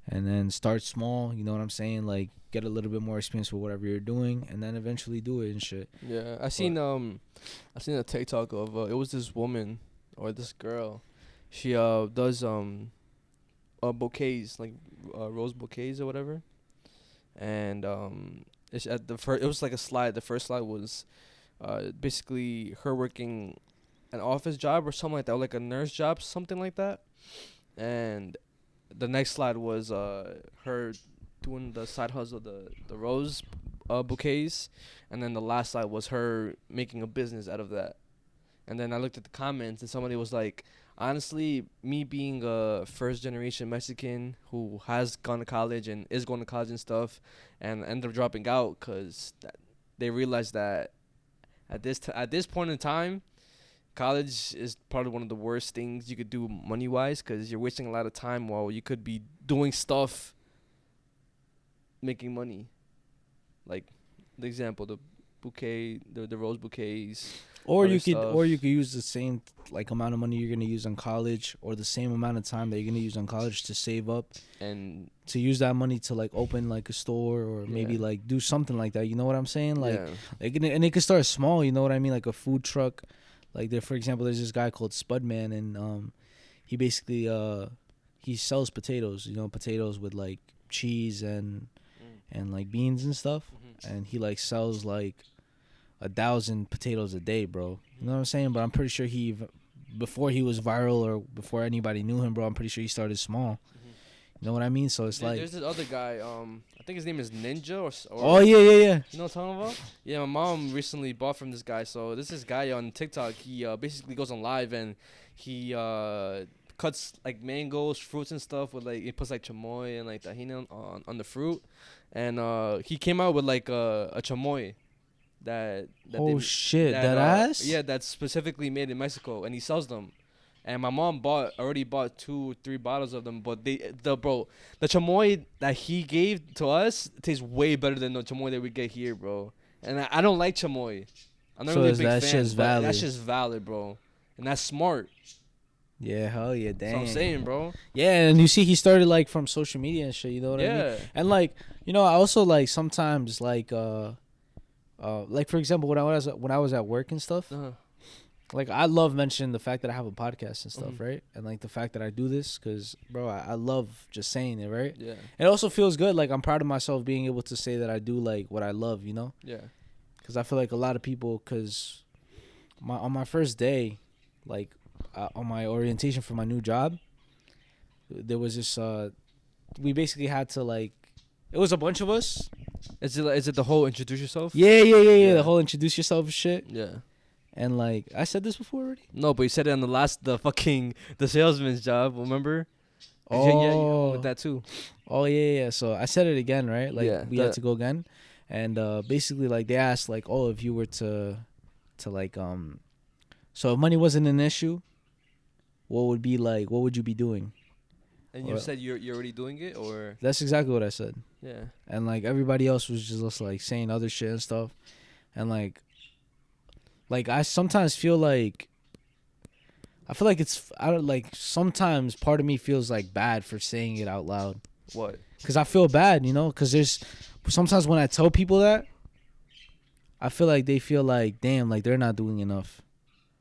And then start small, you know what I'm saying? Like get a little bit more experience with whatever you're doing and then eventually do it and shit. Yeah, I seen a TikTok of it was this woman or this girl. She does bouquets, like rose bouquets or whatever. And it's at the first, it was like a slide. The first slide was basically her working an office job or something like that, or like a nurse job, something like that. And the next slide was her doing the side hustle, the rose bouquets, and then the last slide was her making a business out of that. And then I looked at the comments, and somebody was like, honestly, me being a first generation Mexican who has gone to college and is going to college and stuff, and ended up dropping out because they realized that at this point in time, college is probably one of the worst things you could do money wise, because you're wasting a lot of time while you could be doing stuff, making money. Like the example, the bouquet, the rose bouquets. Or other you could stuff. or you could use the same like amount of money you're gonna use on college, or the same amount of time that you're gonna use on college to save up, And to use that money to like open like a store, or maybe Yeah. like do something like that. You know what I'm saying? Like, yeah. and it could start small. You know what I mean? Like a food truck. Like there, for example, there's this guy called Spudman, and he basically he sells potatoes. You know, potatoes with like cheese and like beans and stuff. And he like sells like 1,000 potatoes a day, bro. You know what I'm saying? But I'm pretty sure before he was viral or before anybody knew him, bro, I'm pretty sure he started small. You know what I mean? So it's like, There's this other guy. I think his name is Ninja or oh yeah. You know what I'm talking about? Yeah, my mom recently bought from this guy. So this guy on TikTok. He basically goes on live and he cuts like mangoes, fruits and stuff with like, he puts like chamoy and like tahini on the fruit, and he came out with like a chamoy that oh shit, that uh, ass? yeah, that's specifically made in Mexico, and he sells them. And my mom already bought 2-3 bottles of them, but the chamoy that he gave to us tastes way better than the chamoy that we get here, bro. And I don't like chamoy. I'm not So really a is big that fan. shit's But valid? that shit's valid, bro. And that's smart. Yeah, hell yeah, That's dang. what I'm saying, bro. Yeah, and you see, he started like from social media and shit. You know what I mean? Yeah. And like, you know, I also like sometimes like for example, when I was at work and stuff, Uh-huh. like I love mentioning the fact that I have a podcast and stuff, Mhm. right? And like the fact that I do this, because bro, I love just saying it, right? Yeah. It also feels good. Like I'm proud of myself being able to say that I do like what I love, you know? Yeah. Because I feel like a lot of people, because on my first day, like on my orientation for my new job, there was this we basically had to like, it was a bunch of us. Is it the whole introduce yourself? Yeah. Yeah. The whole introduce yourself shit. Yeah. And like I said this before already. No, but you said it on the salesman's job, remember? 'Cause yeah, you went with that too. Oh yeah. So I said it again, right? Like Yeah, we had to go again, and basically like they asked like, oh, if you were to like so if money wasn't an issue, what would you be doing? And you Or- said you're already doing it, or That's exactly what I said. yeah. And like everybody else was just like saying other shit and stuff, and like I sometimes feel like it's, I don't like, sometimes part of me feels like bad for saying it out loud, What? because I feel bad, you know, because there's sometimes when I tell people that, I feel like they feel like, damn, like they're not doing enough,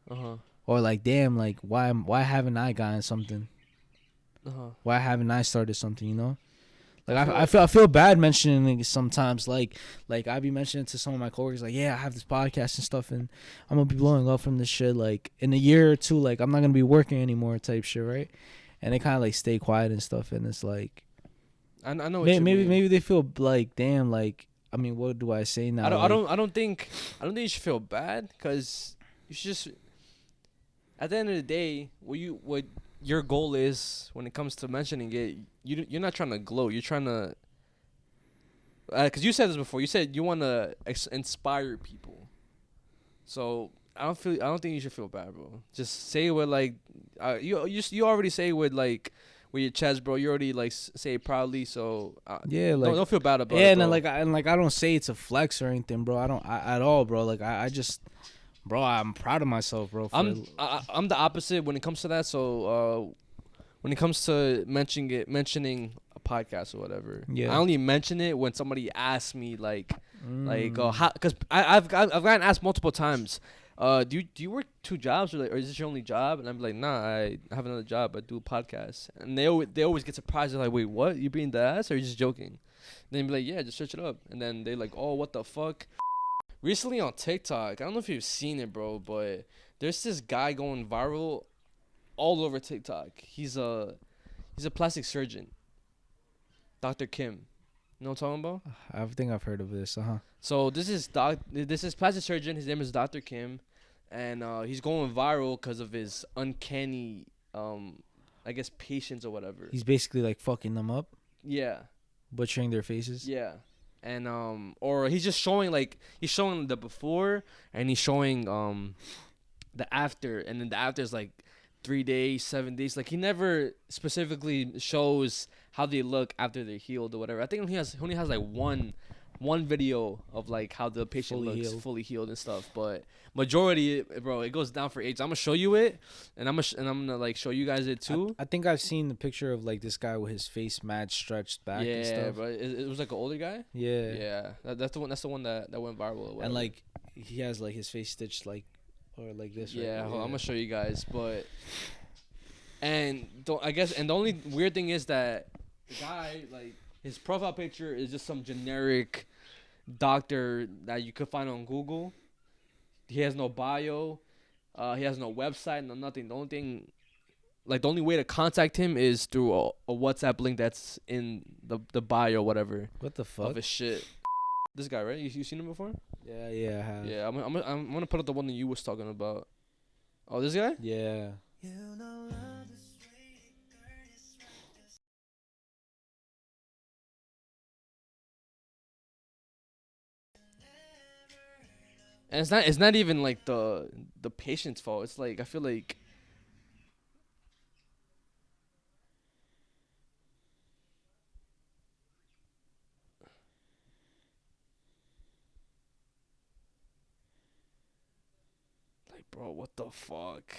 Uh-huh. or like, damn, like why haven't I gotten something, Uh-huh. why haven't I started something, you know? Like I feel bad mentioning it sometimes. Like I be mentioning to some of my coworkers, like, yeah, I have this podcast and stuff, and I'm gonna be blowing up from this shit. Like in a year or two, like I'm not gonna be working anymore, type shit, right? And they kind of like stay quiet and stuff, and it's like, I know what you mean. maybe they feel like, damn, like, I mean, what do I say now? I don't think you should feel bad, because you should just, at the end of the day, what your goal is when it comes to mentioning it, you're not trying to gloat. You're trying to, because you said this before. You said you want to inspire people. So I don't think you should feel bad, bro. Just say it with like, you already say it with like with your chest, bro. You already like say it proudly, so Yeah, like don't feel bad about yeah, it. and then Bro. like I don't say it's a flex or anything, bro. I don't at all, bro. Like I just, bro, I'm proud of myself, bro. I'm the opposite when it comes to that. So when it comes to mentioning a podcast or whatever, Yeah. I only mention it when somebody asks me like how, because I've gotten asked multiple times. Do you work 2 jobs or is this your only job? And I'm like, nah, I have another job. I do a podcast. And they always get surprised. They're like, wait, what? You being the ass or are you just joking? And then be like, yeah, just search it up. And then they like, oh, what the fuck? Recently on TikTok, I don't know if you've seen it, bro, but there's this guy going viral all over TikTok. He's a plastic surgeon, Dr. Kim. You know what I'm talking about? I think I've heard of this. So this is plastic surgeon. His name is Dr. Kim, and he's going viral because of his uncanny, I guess, patients or whatever. He's basically like fucking them up, Yeah, butchering their faces. yeah, and or he's just showing he's showing the before and he's showing the after, and then the after is like 3 days, 7 days. Like he never specifically shows how they look after they're healed or whatever. I think he only has like one video of like how the patient looks fully healed and stuff, but majority, bro, it goes down for ages. I'm gonna show you it, and I'm gonna like show you guys it too. I think I've seen the picture of like this guy with his face mad stretched back and Yeah, stuff. bro, it was like an older guy. Yeah. That's the one that went viral or whatever. And like he has like his face stitched like or like this. Yeah, right? hold on, I'm gonna show you guys, but I guess the only weird thing is that the guy, like, his profile picture is just some generic doctor that you could find on Google. He has no bio. He has no website, no nothing. The only thing, like, the only way to contact him is through a WhatsApp link that's in the bio or whatever What the of fuck? his shit. This guy, right? You seen him before? Yeah, I have. Yeah, I'm gonna put up the one that you was talking about. Oh, this guy? Yeah. And it's not even like the patient's fault. It's like I feel like bro, what the fuck?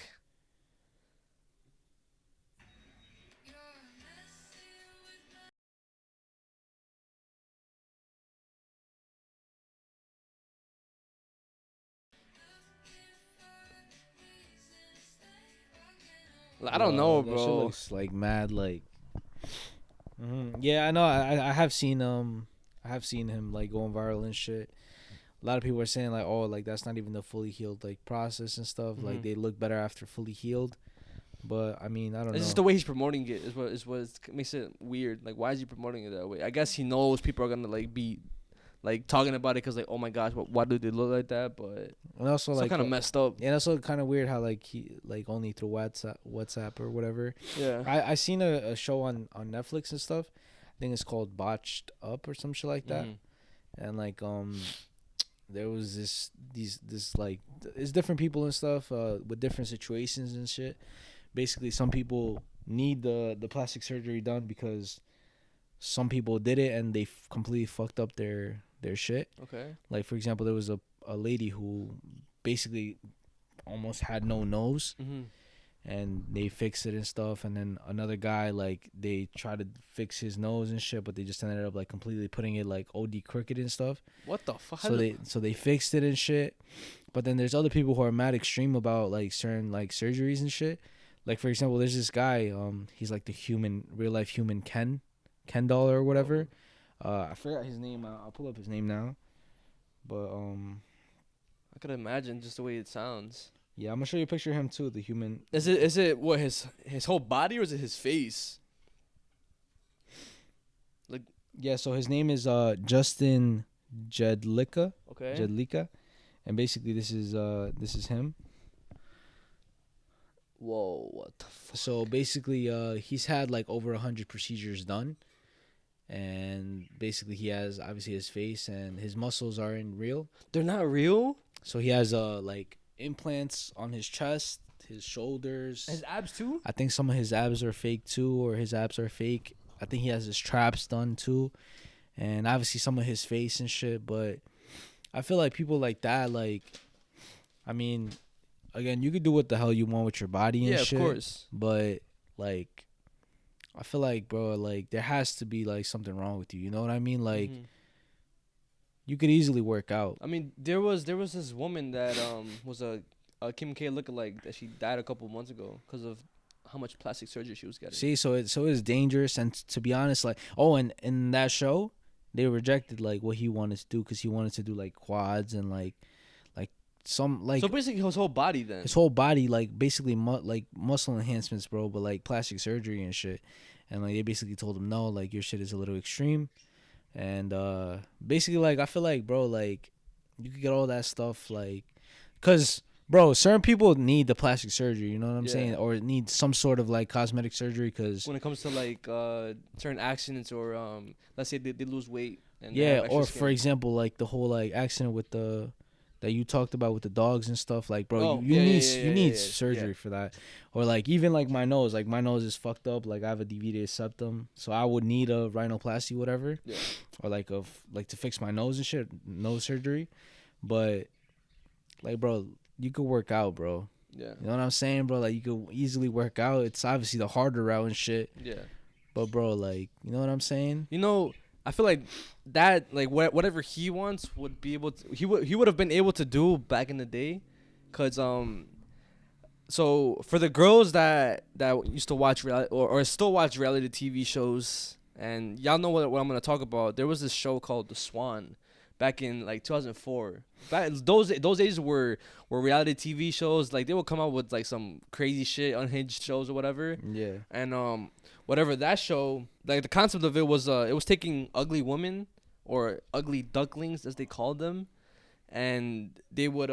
I don't know, That shit bro. looks like mad like. Yeah, I know. I have seen him like going viral and shit. A lot of people are saying like, oh, like that's not even the fully healed like process and stuff. Like they look better after fully healed. But I mean, I don't know. It's just the way he's promoting it is what makes it weird. Like, why is he promoting it that way? I guess he knows people are gonna like be like talking about it because like, oh my gosh, why do they look like that? But and also it's like kind of messed up. and also kind of weird how like he like only through WhatsApp or whatever. Yeah. I seen a show on Netflix and stuff. I think it's called Botched Up or some shit like that. And like there was this like it's different people and stuff with different situations and shit. Basically, some people need the plastic surgery done because some people did it and they completely fucked up their shit. Okay. Like for example, there was a lady who basically almost had no nose. And they fixed it and stuff, and then another guy like they tried to fix his nose and shit, but they just ended up like completely putting it like OD crooked and stuff. What the fuck? So they fixed it and shit, but then there's other people who are mad extreme about like certain like surgeries and shit. Like for example, there's this guy, he's like the real life human Ken doll or whatever. I forgot his name. I'll pull up his name now, but I could imagine just the way it sounds. yeah, I'm gonna show you a picture of him too. The human. Is it what his whole body or is it his face? Like Yeah, so his name is Justin Jedlicka. okay. Jedlicka, and basically this is him. Whoa, what the fuck? So basically, he's had like over 100 procedures done, and basically he has obviously his face and his muscles aren't real. They're not real? So he has like implants on his chest, his shoulders. His abs too. I think some of his abs are fake too, or his abs are fake. I think he has his traps done too, and obviously some of his face and shit. But I feel like people like that, like, I mean, again, you could do what the hell you want with your body and shit. Yeah, of course. But like, I feel like, bro, like there has to be like something wrong with you. You know what I mean? Like, you could easily work out. I mean, there was this woman that was a Kim K lookalike that she died a couple months ago because of how much plastic surgery she was getting. See, so it's dangerous, and to be honest, like, oh, and in that show, they rejected like what he wanted to do because he wanted to do like quads and like some like. So basically, his whole body then. His whole body, like basically like muscle enhancements, bro, but like plastic surgery and shit, and like they basically told him no, like your shit is a little extreme, and basically like I feel like, bro, like you could get all that stuff like, cause. Bro, certain people need the plastic surgery, you know what I'm saying? Or need some sort of, like, cosmetic surgery because... When it comes to, like, certain accidents or, let's say they lose weight. And yeah, or, for example, like, the whole, like, accident with the... That you talked about with the dogs and stuff. Like, bro, you need surgery for that. Or, like, even, like, my nose. Like, my nose is fucked up. Like, I have a deviated septum. So, I would need a rhinoplasty, whatever. Yeah. Or, like, to fix my nose and shit. Nose surgery. But, like, bro... You could work out, bro. Yeah. You know what I'm saying, bro? Like, you could easily work out. It's obviously the harder route and shit. Yeah. But, bro, like, you know what I'm saying? You know, I feel like that, like, whatever he wants would be able to... He would have been able to do back in the day. Because, so, for the girls that used to watch or still watch reality TV shows, and y'all know what I'm going to talk about, there was this show called The Swan. Back in like 2004, those days were reality TV shows. Like they would come out with like some crazy shit, unhinged shows or whatever. Yeah. And whatever that show, like the concept of it was taking ugly women or ugly ducklings as they called them, and they would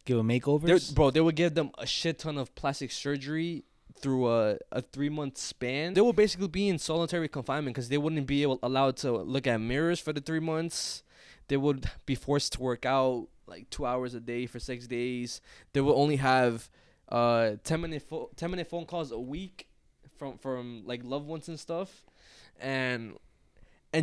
give them makeovers. Bro, they would give them a shit ton of plastic surgery through a 3-month span. They would basically be in solitary confinement because they wouldn't be allowed to look at mirrors for the 3 months. They would be forced to work out like 2 hours a day for 6 days. They would only have 10-minute phone calls a week from like loved ones and stuff. And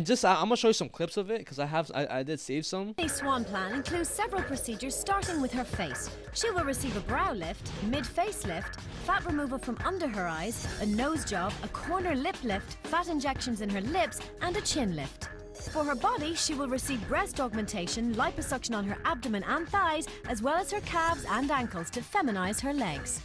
just I'm gonna show you some clips of it because I did save some. The Swan plan includes several procedures starting with her face. She will receive a brow lift, mid-facelift, fat removal from under her eyes, a nose job, a corner lip lift, fat injections in her lips, and a chin lift. For her body, she will receive breast augmentation, liposuction on her abdomen and thighs, as well as her calves and ankles to feminize her legs.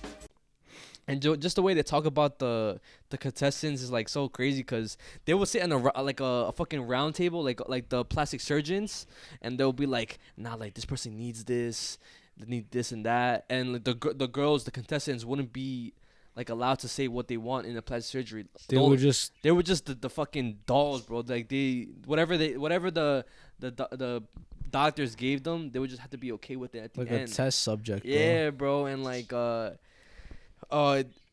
And just the way they talk about the contestants is like so crazy because they will sit on a fucking round table like the plastic surgeons, and they'll be like, nah, like this person needs this, they need this and that, and like, the girls, the contestants wouldn't be like allowed to say what they want in the plastic surgery. They were just the fucking dolls, bro. Like whatever the doctors gave them, they would just have to be okay with it at the end. Like a test subject. Yeah, bro. And like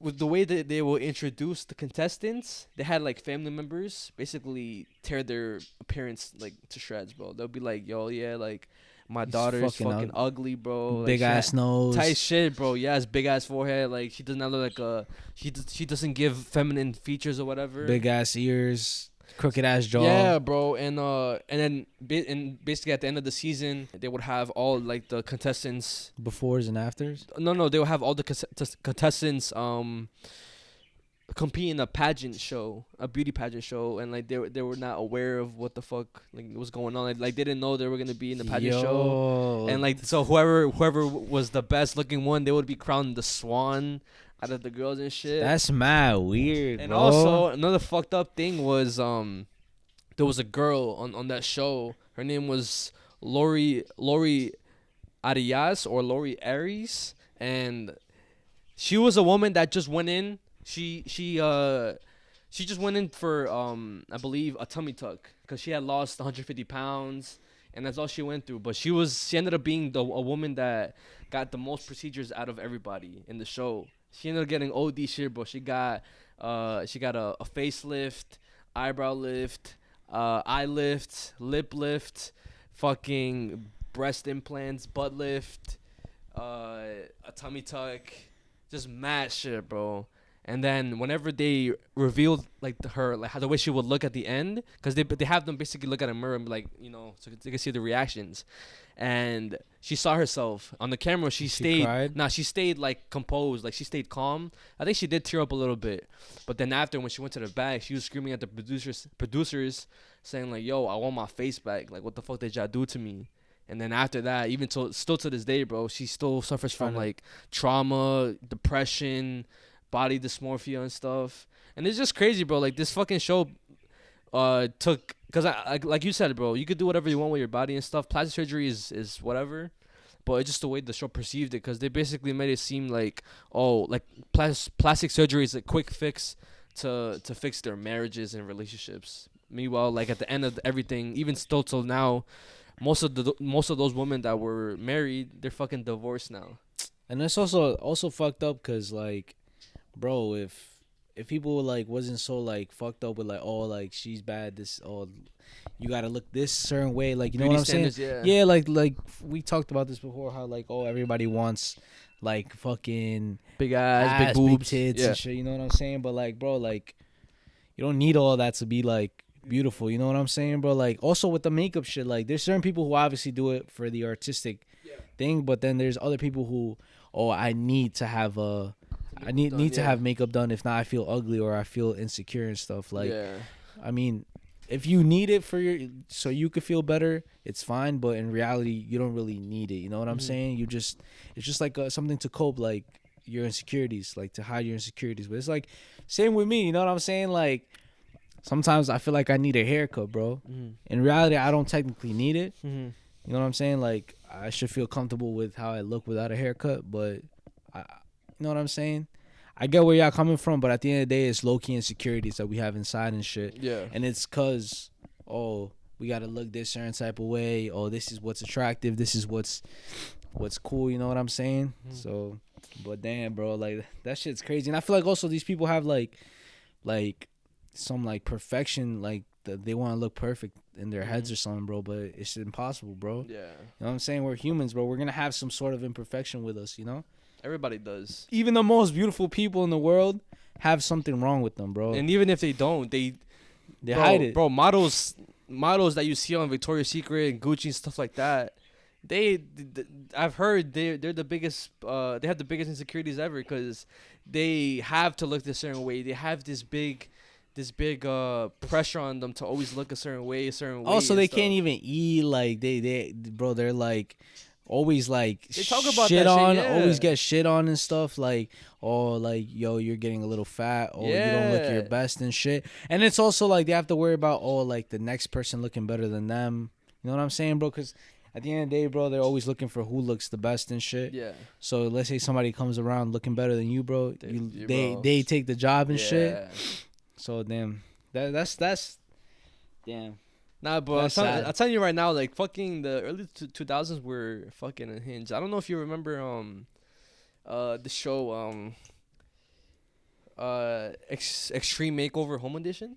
with the way that they will introduce the contestants, they had like family members basically tear their appearance like to shreds, bro. They'll be like, yo, yeah, like my daughter is fucking ugly, bro. Big like, ass nose. Tight shit, bro. Yeah, big ass forehead. Like she does not look like she doesn't give feminine features or whatever. Big ass ears, crooked ass jaw. Yeah, bro. And then basically at the end of the season, they would have all like the contestants befores and afters. No, they would have all the contestants compete in a pageant show, a beauty pageant show, and like they were not aware of what the fuck like was going on. Like they didn't know they were gonna be in the pageant show, and like so whoever was the best looking one, they would be crowned the Swan out of the girls and shit. That's mad weird. And bro. also another fucked up thing was there was a girl on that show. Her name was Lori Arias or Lori Aries, and she was a woman that just went in. She just went in for I believe a tummy tuck because she had lost 150 pounds and that's all she went through. But she ended up being a woman that got the most procedures out of everybody in the show. She ended up getting OD shit, bro. She got a facelift, eyebrow lift, eye lift, lip lift, fucking breast implants, butt lift, a tummy tuck. just mad shit, bro. And then whenever they revealed like how the way she would look at the end, because they have them basically look at a mirror and be like, you know, so they can see the reactions. And she saw herself on the camera. She stayed. cried? Nah, she stayed like composed, like she stayed calm. I think she did tear up a little bit, but then after when she went to the back, she was screaming at the producers, saying like, "Yo, I want my face back. Like, what the fuck did y'all do to me?" And then after that, even still to this day, bro, she still suffers from like trauma, depression, body dysmorphia and stuff. And it's just crazy, bro. Like this fucking show took, because I like you said, bro, you could do whatever you want with your body and stuff. Plastic surgery is whatever, but it's just the way the show perceived it, because they basically made it seem like, oh, like plastic surgery is a quick fix to fix their marriages and relationships. Meanwhile, like at the end of everything, even still till now, most of those women that were married, they're fucking divorced now. And it's also fucked up because, like, bro, if people like wasn't so like fucked up with like, oh, like she's bad, this, oh, you gotta look this certain way, like, you know what I'm saying? Yeah, like we talked about this before, how like, oh, everybody wants like fucking big ass, big boobs, big tits and shit, you know what I'm saying? But like, bro, like, you don't need all that to be like beautiful, you know what I'm saying, bro? Like, also with the makeup shit, like there's certain people who obviously do it for the artistic thing, but then there's other people who, oh, I need to have to have makeup done, if not I feel ugly or I feel insecure and stuff. Like, I mean, if you need it so you could feel better, it's fine, but in reality you don't really need it, you know what I'm saying? It's just like something to cope, like your insecurities, like to hide your insecurities. But it's like same with me, you know what I'm saying? Like sometimes I feel like I need a haircut, bro. In reality, I don't technically need it. You know what I'm saying? Like, I should feel comfortable with how I look without a haircut, but you know what I'm saying? I get where y'all coming from, but at the end of the day, it's low-key insecurities that we have inside and shit. Yeah. And it's because, oh, we got to look this certain type of way. Oh, this is what's attractive. This is what's cool. You know what I'm saying? So, but damn, bro, like, that shit's crazy. And I feel like also these people have, like some, like, perfection, like, they want to look perfect in their heads or something, bro, but it's impossible, bro. Yeah. You know what I'm saying? We're humans, bro. We're going to have some sort of imperfection with us, you know? Everybody does. Even the most beautiful people in the world have something wrong with them, bro. And even if they don't, they hide it. Bro, models that you see on Victoria's Secret and Gucci and stuff like that, I've heard they're the biggest, they have the biggest insecurities ever, because they have to look this certain way. They have this big pressure on them to always look a certain way. Also, they can't even eat, like, they're like always like they talk about shit that on, shit, always get shit on and stuff, like, oh, like, yo, you're getting a little fat, oh, you don't look your best and shit. And it's also like they have to worry about, oh, like the next person looking better than them, you know what I'm saying, bro? Because at the end of the day, bro, they're always looking for who looks the best and shit. Yeah. So let's say somebody comes around looking better than you, bro, they take the job and shit. So damn, that's damn. Nah, bro, I'm telling you right now, like, fucking the early 2000s were fucking unhinged. I don't know if you remember the show Extreme Makeover Home Edition.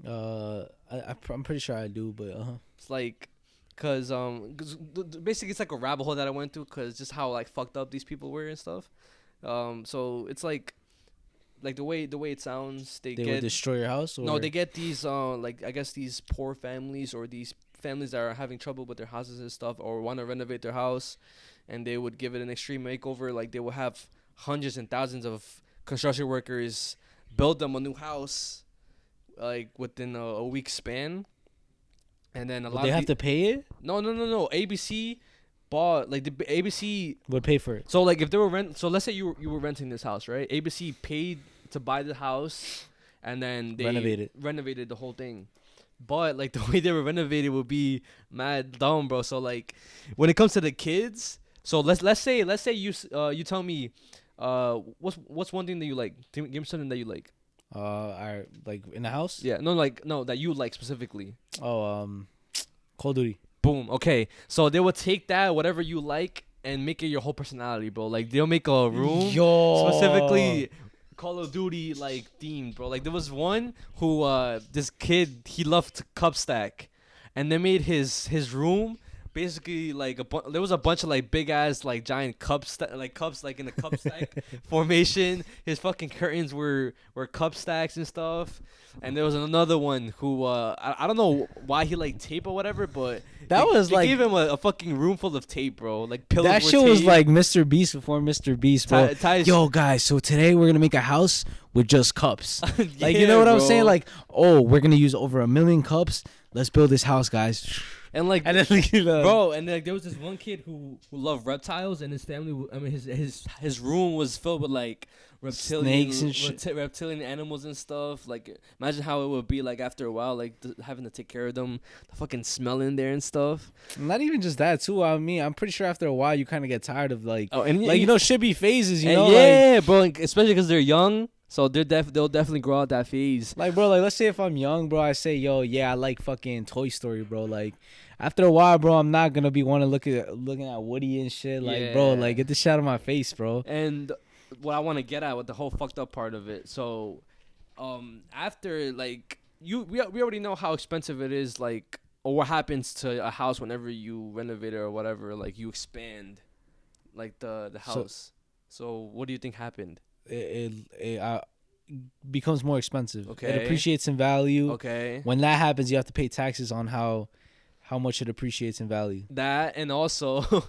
I'm pretty sure I do, but it's like, cause basically it's like a rabbit hole that I went through, cause just how like fucked up these people were and stuff. So it's like the way it sounds, they would destroy your house. Or? No, they get these like, I guess these poor families, or these families that are having trouble with their houses and stuff, or want to renovate their house, and they would give it an extreme makeover. Like, they will have hundreds and thousands of construction workers build them a new house, like within a week span. And then they have to pay it? No. ABC bought, like, the ABC would pay for it. So like, if they were so let's say you were renting this house, right? ABC paid to buy the house, and then they renovated the whole thing. But like, the way they were renovated would be mad dumb, bro. So like, when it comes to the kids, so let's say you tell me what's one thing that you like? Give me something that you like. I like in the house? Yeah, no, that you like specifically. Oh, Call of Duty. Boom. Okay, so they would take that, whatever you like, and make it your whole personality, bro. Like, they'll make a room specifically Call of Duty like themed, bro. Like, there was one who this kid, he loved cup stack, and they made his room basically like there was a bunch of like big ass like giant cups like in a cup stack formation. His fucking curtains were cup stacks and stuff. And there was another one who I don't know why he like tape or whatever, but they gave him a fucking room full of tape, bro. Like pillows. That were shit was taped. like Mr. Beast before Mr. Beast, bro. Yo, guys, so today we're gonna make a house with just cups. Like, you know what I'm saying? Like, oh, we're gonna use over 1 million cups. Let's build this house, guys. And like, and then, bro, and like there was this one kid who loved reptiles, and his family. I mean, his room was filled with like reptilian snakes and shit. reptilian animals and stuff. Like, imagine how it would be like after a while, like having to take care of them, the fucking smell in there and stuff. Not even just that too. I mean, I'm pretty sure after a while you kind of get tired of like, and like you know, should be phases. You know, yeah, like, bro, especially because they're young. So they'll definitely grow out that phase. Like, bro, like let's say if I'm young, bro, I say, yo, yeah, I like fucking Toy Story, bro. Like, after a while, bro, I'm not gonna be looking at Woody and shit. Like, bro, like get this shit out of my face, bro. And what I want to get at with the whole fucked up part of it. So, after like we already know how expensive it is, like, or what happens to a house whenever you renovate it or whatever. Like, you expand, like the house. So what do you think happened? It becomes more expensive. Okay. It appreciates in value. Okay. When that happens, you have to pay taxes on how much it appreciates in value. That, and also,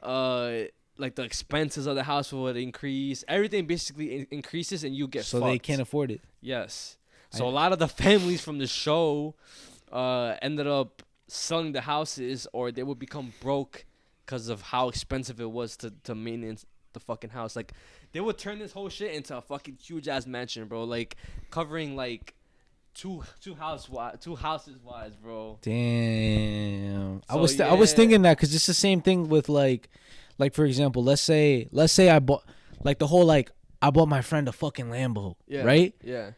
like the expenses of the house would increase. Everything basically increases, and you get so fucked. they can't afford it. Yes. So a lot of the families from the show ended up selling the houses, or they would become broke because of how expensive it was to maintenance the fucking house. Like, they would turn this whole shit into a fucking huge ass mansion, bro. Like, covering like two houses wise, bro. Damn. So, I was thinking that because it's the same thing with like for example, let's say I bought like the whole like I bought my friend a fucking Lambo, right? Yeah.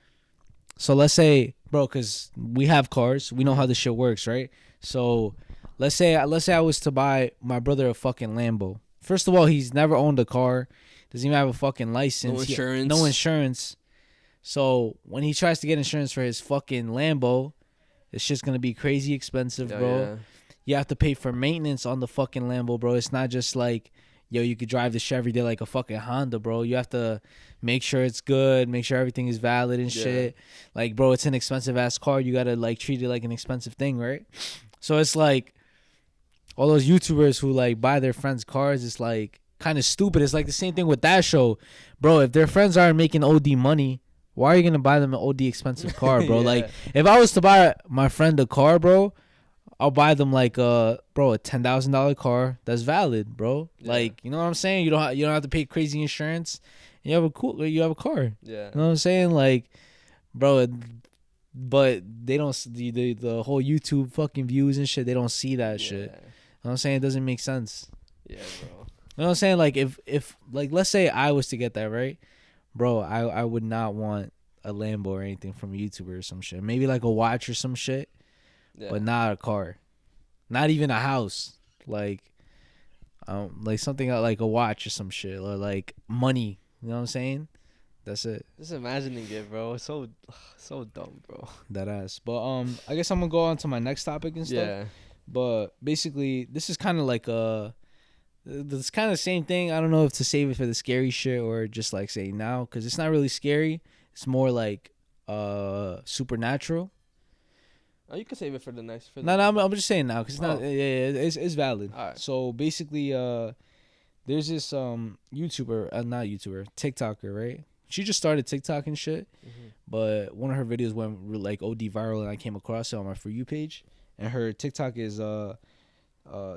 So let's say, bro, because we have cars, we know how this shit works, right? So let's say I was to buy my brother a fucking Lambo. First of all, he's never owned a car, doesn't even have a fucking license, no insurance. So when he tries to get insurance for his fucking Lambo, it's just gonna be crazy expensive, bro. Yeah. You have to pay for maintenance on the fucking Lambo, bro. It's not just like, yo, you could drive the shit every day like a fucking Honda, bro. You have to make sure it's good, make sure everything is valid and shit. Like, bro, it's an expensive ass car. You gotta like treat it like an expensive thing, right? So it's like all those YouTubers who like buy their friends' cars, it's like kind of stupid. It's like the same thing with that show, bro. If their friends aren't making OD money, why are you gonna buy them an OD expensive car, bro? Like, if I was to buy my friend a car, bro, I'll buy them like a $10,000 car that's valid, bro. Yeah. Like, you know what I'm saying? You don't have to pay crazy insurance. You have a car. Yeah. You know what I'm saying? Like, bro, but they don't see the whole YouTube fucking views and shit. They don't see that shit. You know what I'm saying? It doesn't make sense. Yeah, bro. You know what I'm saying? Like, if like, let's say I was to get that, right? Bro, I would not want a Lambo or anything from a YouTuber or some shit. Maybe like a watch or some shit. Yeah. But not a car, not even a house, like something like a watch or some shit, or like money. You know what I'm saying? That's it. Just imagining it, bro. It's so dumb, bro. That ass. But I guess I'm gonna go on to my next topic and stuff. Yeah. But basically, this is kind of like it's kind of the same thing. I don't know if to save it for the scary shit or just like say now, because it's not really scary. It's more like supernatural. Oh, you can save it for the next. No, I'm just saying now because it's not. Yeah, it's valid. All right. So basically, there's this YouTuber, not YouTuber, TikToker, right? She just started TikTok and shit, but one of her videos went like OD viral, and I came across it on my For You page. And her TikTok is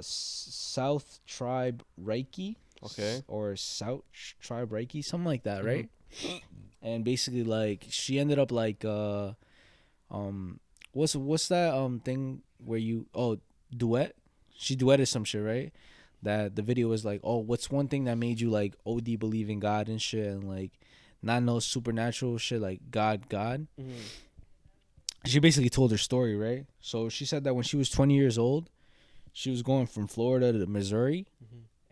South Tribe Reiki, okay, or South Tribe Reiki, something like that, right? And basically, like, she ended up like what's that thing where you duet? She duetted some shit, right? That the video was like, oh, what's one thing that made you like OD believe in God and shit, and like not know supernatural shit like God. She basically told her story, right? So she said that when she was 20 years old, she was going from Florida to Missouri,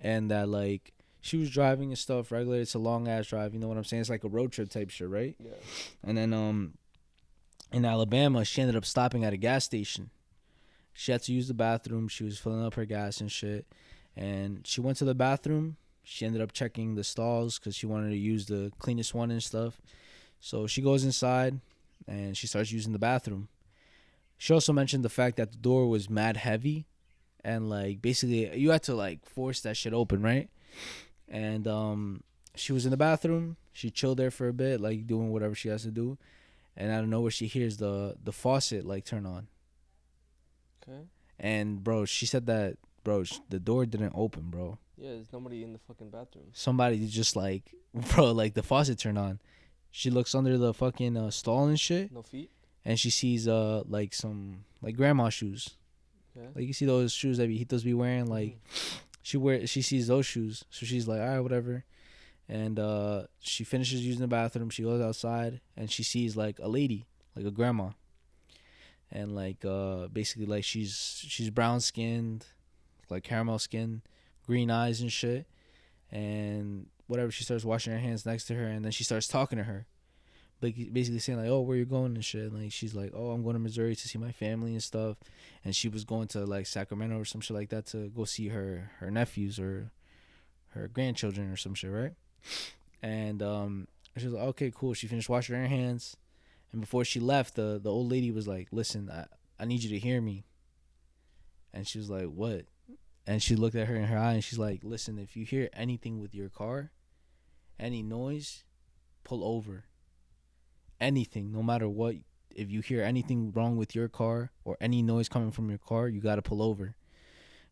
and that like she was driving and stuff regular. It's a long ass drive, you know what I'm saying? It's like a road trip type shit, right? Yeah. And then in Alabama, she ended up stopping at a gas station, She had to use the bathroom. She was filling up her gas and shit. And she went to the bathroom. She ended up checking the stalls because she wanted to use the cleanest one and stuff. So she goes inside and she starts using the bathroom. She also mentioned the fact that the door was mad heavy. And, like, basically, you had to, like, force that shit open, right? And she was in the bathroom. She chilled there for a bit, like, doing whatever she has to do. And out of nowhere, she hears the faucet, like, turn on. Okay. And, bro, she said that, bro, the door didn't open, bro. Yeah, there's nobody in the fucking bathroom. Somebody just, like, bro, like, the faucet turned on. She looks under the fucking stall and shit. No feet? And she sees, like, some, like, grandma shoes. Okay. Like, you see those shoes that Hitos be wearing? Like, she sees those shoes. So she's like, all right, whatever. And she finishes using the bathroom. She goes outside, and she sees, like, a lady, like a grandma. And, like, basically, like, she's brown-skinned, like, caramel skin, green eyes and shit. And whatever, she starts washing her hands next to her, and then she starts talking to her. Like, basically saying, like, oh, where you going and shit. And, like, she's like, oh, I'm going to Missouri to see my family and stuff. And she was going to, like, Sacramento or some shit like that to go see her nephews or her grandchildren or some shit, right? And she was like, okay, cool. She finished washing her hands. And before she left, the old lady was like, listen, I need you to hear me. And she was like, what? And she looked at her in her eye, and she's like, listen, if you hear anything with your car, any noise, pull over. Anything, no matter what. If you hear anything wrong with your car or any noise coming from your car, you got to pull over.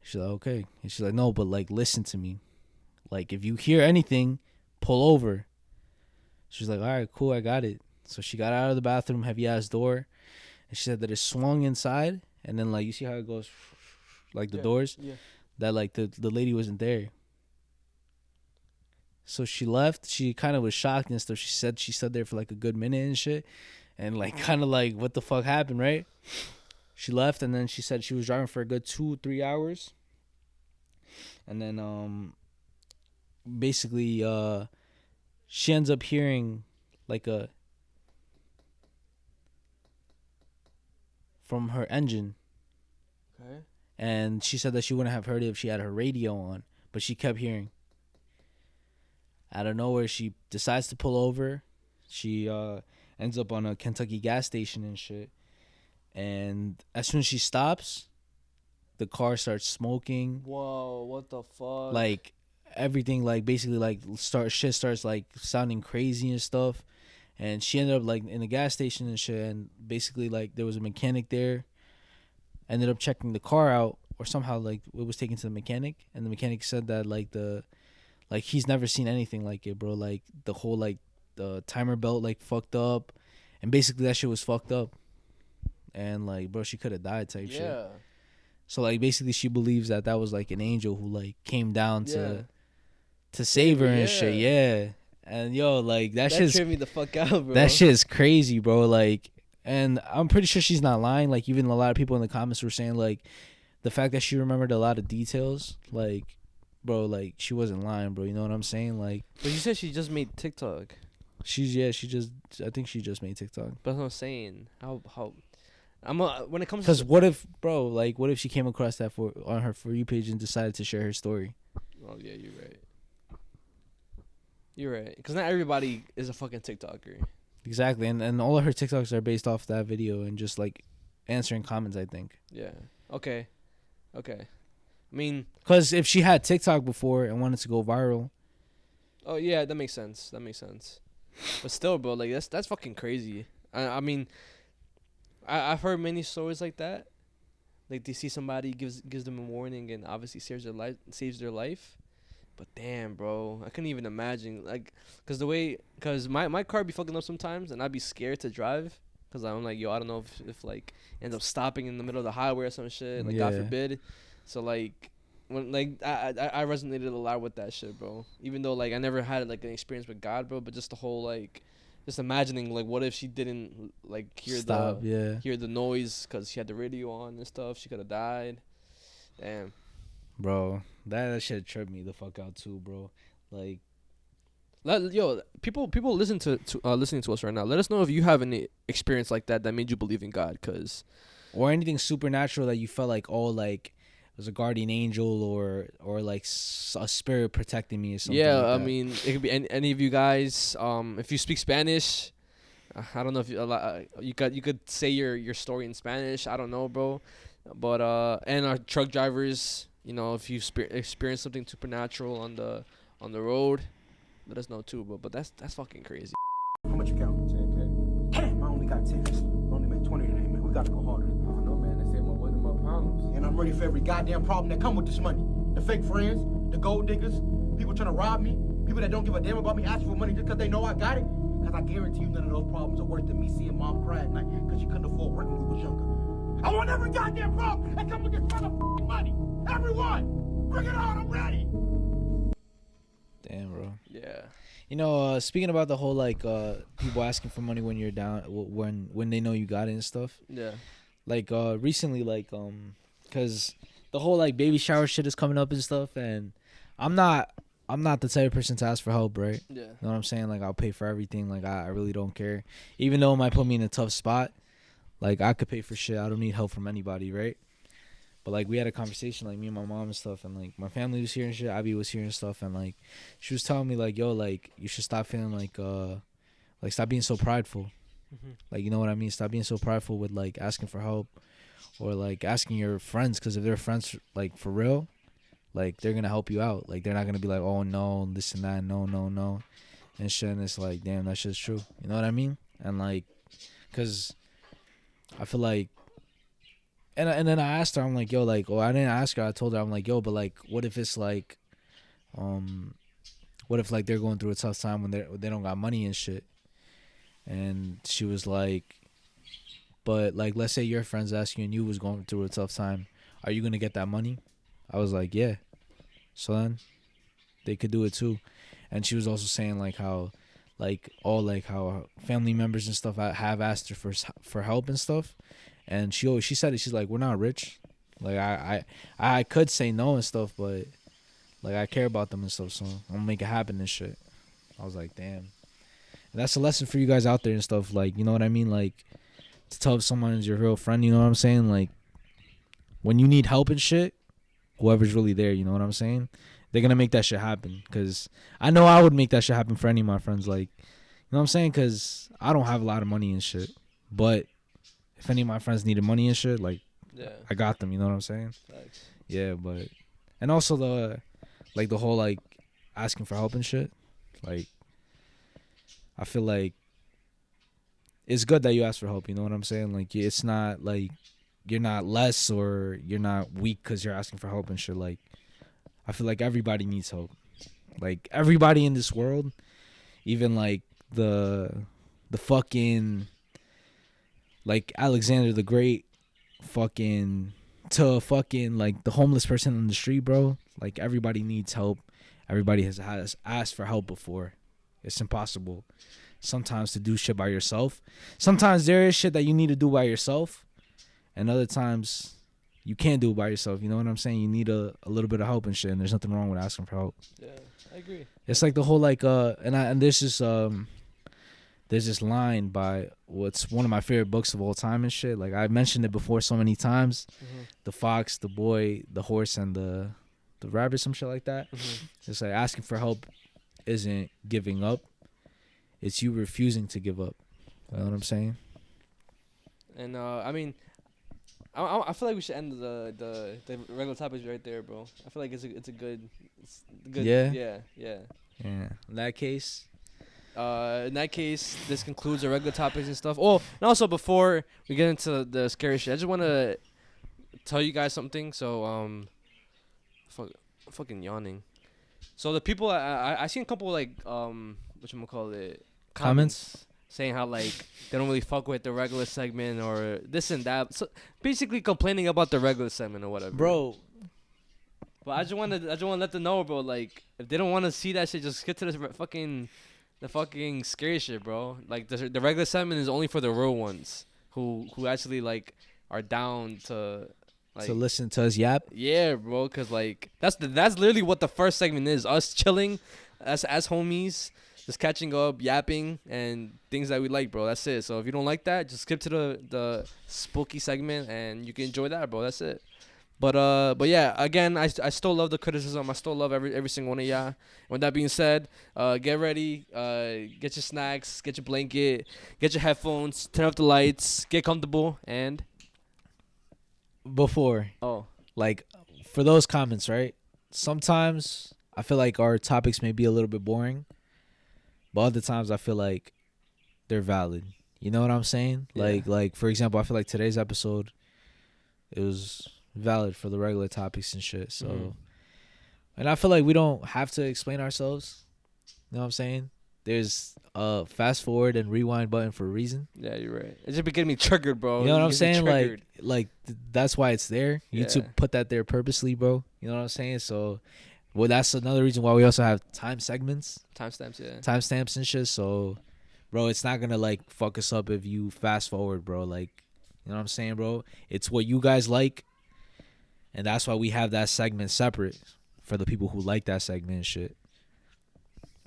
She's like, okay. And she's like, no, but, like, listen to me. Like, if you hear anything, pull over. She's like, all right, cool, I got it. So she got out of the bathroom, heavy-ass door, and she said that it swung inside, and then, like, you see how it goes, like, the doors? Yeah. That, like, the lady wasn't there. So she left. She kind of was shocked and stuff. She stood there for, like, a good minute and shit. And, like, kind of like, what the fuck happened, right? She left, and then she said she was driving for a good 2-3 hours. And then, basically, she ends up hearing, like, from her engine. Okay. And she said that she wouldn't have heard it if she had her radio on. But she kept hearing. Out of nowhere, she decides to pull over. She ends up on a Kentucky gas station and shit. And as soon as she stops, the car starts smoking. Whoa, what the fuck? Like, everything, like, basically, like, shit starts, like, sounding crazy and stuff. And she ended up, like, in the gas station and shit. And basically, like, there was a mechanic there. Ended up checking the car out. Or somehow, like, it was taken to the mechanic. And the mechanic said that, like, he's never seen anything like it, bro. Like, the whole, like, the timer belt, like, fucked up. And basically that shit was fucked up. And, like, bro, she could have died type shit. Yeah. So, like, basically she believes that was, like, an angel who, like, came down to save her and shit. Yeah. And, yo, like, that shit's... tripped me the fuck out, bro. That shit is crazy, bro. Like, and I'm pretty sure she's not lying. Like, even a lot of people in the comments were saying, like, the fact that she remembered a lot of details, like... Bro, like, she wasn't lying, bro. You know what I'm saying? Like, But you said she just made TikTok. I think she just made TikTok. But that's what I'm saying. How when it comes Because to... what if she came across that on her For You page and decided to share her story? Oh, yeah, you're right. You're right. Because not everybody is a fucking TikToker. Exactly. And all of her TikToks are based off that video and just, like, answering comments, I think. Yeah. Okay. I mean... Because if she had TikTok before and wanted to go viral... Oh, yeah, that makes sense. But still, bro, like, that's fucking crazy. I mean, I've heard many stories like that. Like, they see somebody, gives them a warning, and obviously saves their life. But damn, bro, I couldn't even imagine. Like, because my car be fucking up sometimes, and I'd be scared to drive. Because I'm like, yo, I don't know if like, ends up stopping in the middle of the highway or some shit. Like, God forbid. So, like, when, like, I resonated a lot with that shit, bro. Even though, like, I never had, like, an experience with God, bro. But just the whole, like, just imagining, like, what if she didn't, like, hear the noise because she had the radio on and stuff. She could have died. Damn. Bro, that shit tripped me the fuck out, too, bro. Like... Yo, people listening to us right now. Let us know if you have any experience like that made you believe in God, because or anything supernatural that you felt like, oh, like it was a guardian angel or like a spirit protecting me or something. Yeah, like I that. mean, it could be any of you guys. If you speak Spanish, I don't know if you could say your story in Spanish. I don't know, bro. But and our truck drivers, you know, if you experience something supernatural on the road, let us know too. But that's fucking crazy. How much you count? 10K. Damn, I only got 10. We only made 20 today, man. We gotta go harder. I don't know, man. They say more money, more problems. And I'm ready for every goddamn problem that come with this money. The fake friends, the gold diggers, people trying to rob me, people that don't give a damn about me asking for money just because they know I got it. Because I guarantee you none of those problems are worth me seeing mom cry at night because she couldn't afford rent when we was younger. I want every goddamn problem that come with this motherfucking money. Everyone, bring it on, I'm ready. Damn, bro. Yeah. You know, speaking about the whole like people asking for money when you're down, when they know you got it and stuff. Yeah. Like recently, like because the whole like baby shower shit is coming up and stuff, and I'm not the type of person to ask for help, right? Yeah. You know what I'm saying? Like I'll pay for everything. Like I really don't care, even though it might put me in a tough spot. Like I could pay for shit. I don't need help from anybody, right? But like we had a conversation, like me and my mom and stuff, and like my family was here and shit. Abby was here and stuff, and like she was telling me like, yo, like you should stop feeling like stop being so prideful. Like, you know what I mean? Stop being so prideful with like asking for help or like asking your friends, because if they're friends like for real, like they're gonna help you out. Like they're not gonna be like, oh no, this and that, no and shit. And it's like, damn, that shit's true. You know what I mean? And like, cause I feel like, and then I asked her, I'm like, yo, like, oh, I didn't ask her. I told her, I'm like, yo, but like, what if it's like, what if like they're going through a tough time when they don't got money and shit? And she was like, but like, let's say your friends ask you and you was going through a tough time, are you gonna get that money? I was like, yeah. So then they could do it too. And she was also saying like how, like all like how family members and stuff have asked her for help and stuff, and she said it. She's like, we're not rich. Like I could say no and stuff, but like I care about them and stuff, so I'm gonna make it happen and shit. I was like, damn. And that's a lesson for you guys out there and stuff. Like, you know what I mean? Like, to tell someone is your real friend, you know what I'm saying? Like, when you need help and shit, whoever's really there, you know what I'm saying? They're going to make that shit happen. Because I know I would make that shit happen for any of my friends. Like, you know what I'm saying? Because I don't have a lot of money and shit. But if any of my friends needed money and shit, like, Yeah. I got them, you know what I'm saying? Thanks. Yeah, but... And also the whole, like, asking for help and shit. Like, I feel like it's good that you ask for help, you know what I'm saying? Like, it's not like you're not less or you're not weak because you're asking for help and shit. Like, I feel like everybody needs help. Like, everybody in this world, even like the fucking, like Alexander the Great, fucking, to fucking like the homeless person on the street, bro. Like, everybody needs help. Everybody has asked for help before. It's impossible sometimes to do shit by yourself. Sometimes there is shit that you need to do by yourself, and other times you can't do it by yourself. You know what I'm saying? You need a little bit of help and shit, and there's nothing wrong with asking for help. Yeah, I agree. It's like the whole like and there's this line by what's one of my favorite books of all time and shit. Like, I mentioned it before so many times. The fox, the boy, the horse, and the rabbit, some shit like that. It's like asking for help isn't giving up. It's you refusing to give up. You know what I'm saying? And I mean, I feel like we should end the regular topics right there, bro. I feel like it's a good. Yeah? Yeah. Yeah. In that case, This concludes our regular topics and stuff. Oh, and also before we get into the scary shit, I just want to tell you guys something. So, fucking yawning. So the people I seen a couple like whatchamacallit Comments? saying how like they don't really fuck with the regular segment or this and that. So basically complaining about the regular segment or whatever. bro. But I just want to let them know, bro. Like, if they don't want to see that shit, just get to the fucking scary shit, bro. Like the regular segment is only for the real ones who actually like are down to. Like, To listen to us yap. Yeah, bro, cause like that's literally what the first segment is. Us chilling, as homies, just catching up, yapping, and things that we like, bro. That's it. So if you don't like that, just skip to the spooky segment, and you can enjoy that, bro. That's it. But yeah, again, I still love the criticism. I still love every single one of y'all. With that being said, get ready, get your snacks, get your blanket, get your headphones, turn off the lights, get comfortable, and Before, like, for those comments, right? Sometimes I feel like our topics may be a little bit boring, but other times I feel like they're valid. You know what I'm saying? Yeah. Like for example, I feel like today's episode, it was valid for the regular topics and shit. So, and I feel like we don't have to explain ourselves. You know what I'm saying? There's a fast forward and rewind button for a reason. Yeah, you're right. It's just getting me triggered, bro. You know what I'm It gets me saying? triggered. That's why it's there. YouTube put that there purposely, bro. You know what I'm saying? So, well, that's another reason why we also have time segments, Timestamps, yeah. timestamps and shit. So, bro, it's not gonna like fuck us up if you fast forward, bro. Like, you know what I'm saying, bro? It's what you guys like, and that's why we have that segment separate for the people who like that segment and shit.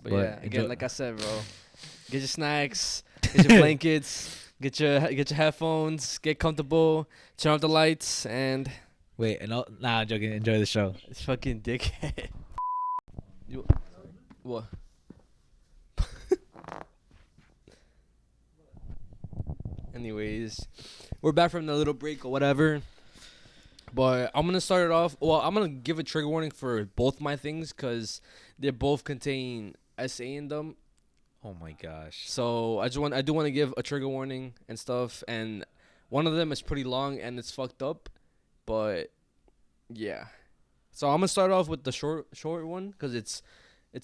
But yeah, again, like I said, bro, get your snacks, get your blankets, get your headphones, get comfortable, turn off the lights, and wait, and nah, I'm joking. Enjoy the show. it's fucking dickhead. You what? Anyways, we're back from the little break or whatever. But I'm gonna start it off. Well, I'm gonna give a trigger warning for both my things because they both contain SA in them. Oh my gosh. So I do want to give a trigger warning and stuff. And one of them is pretty long and it's fucked up. But yeah. So I'm gonna start off with the short one because it's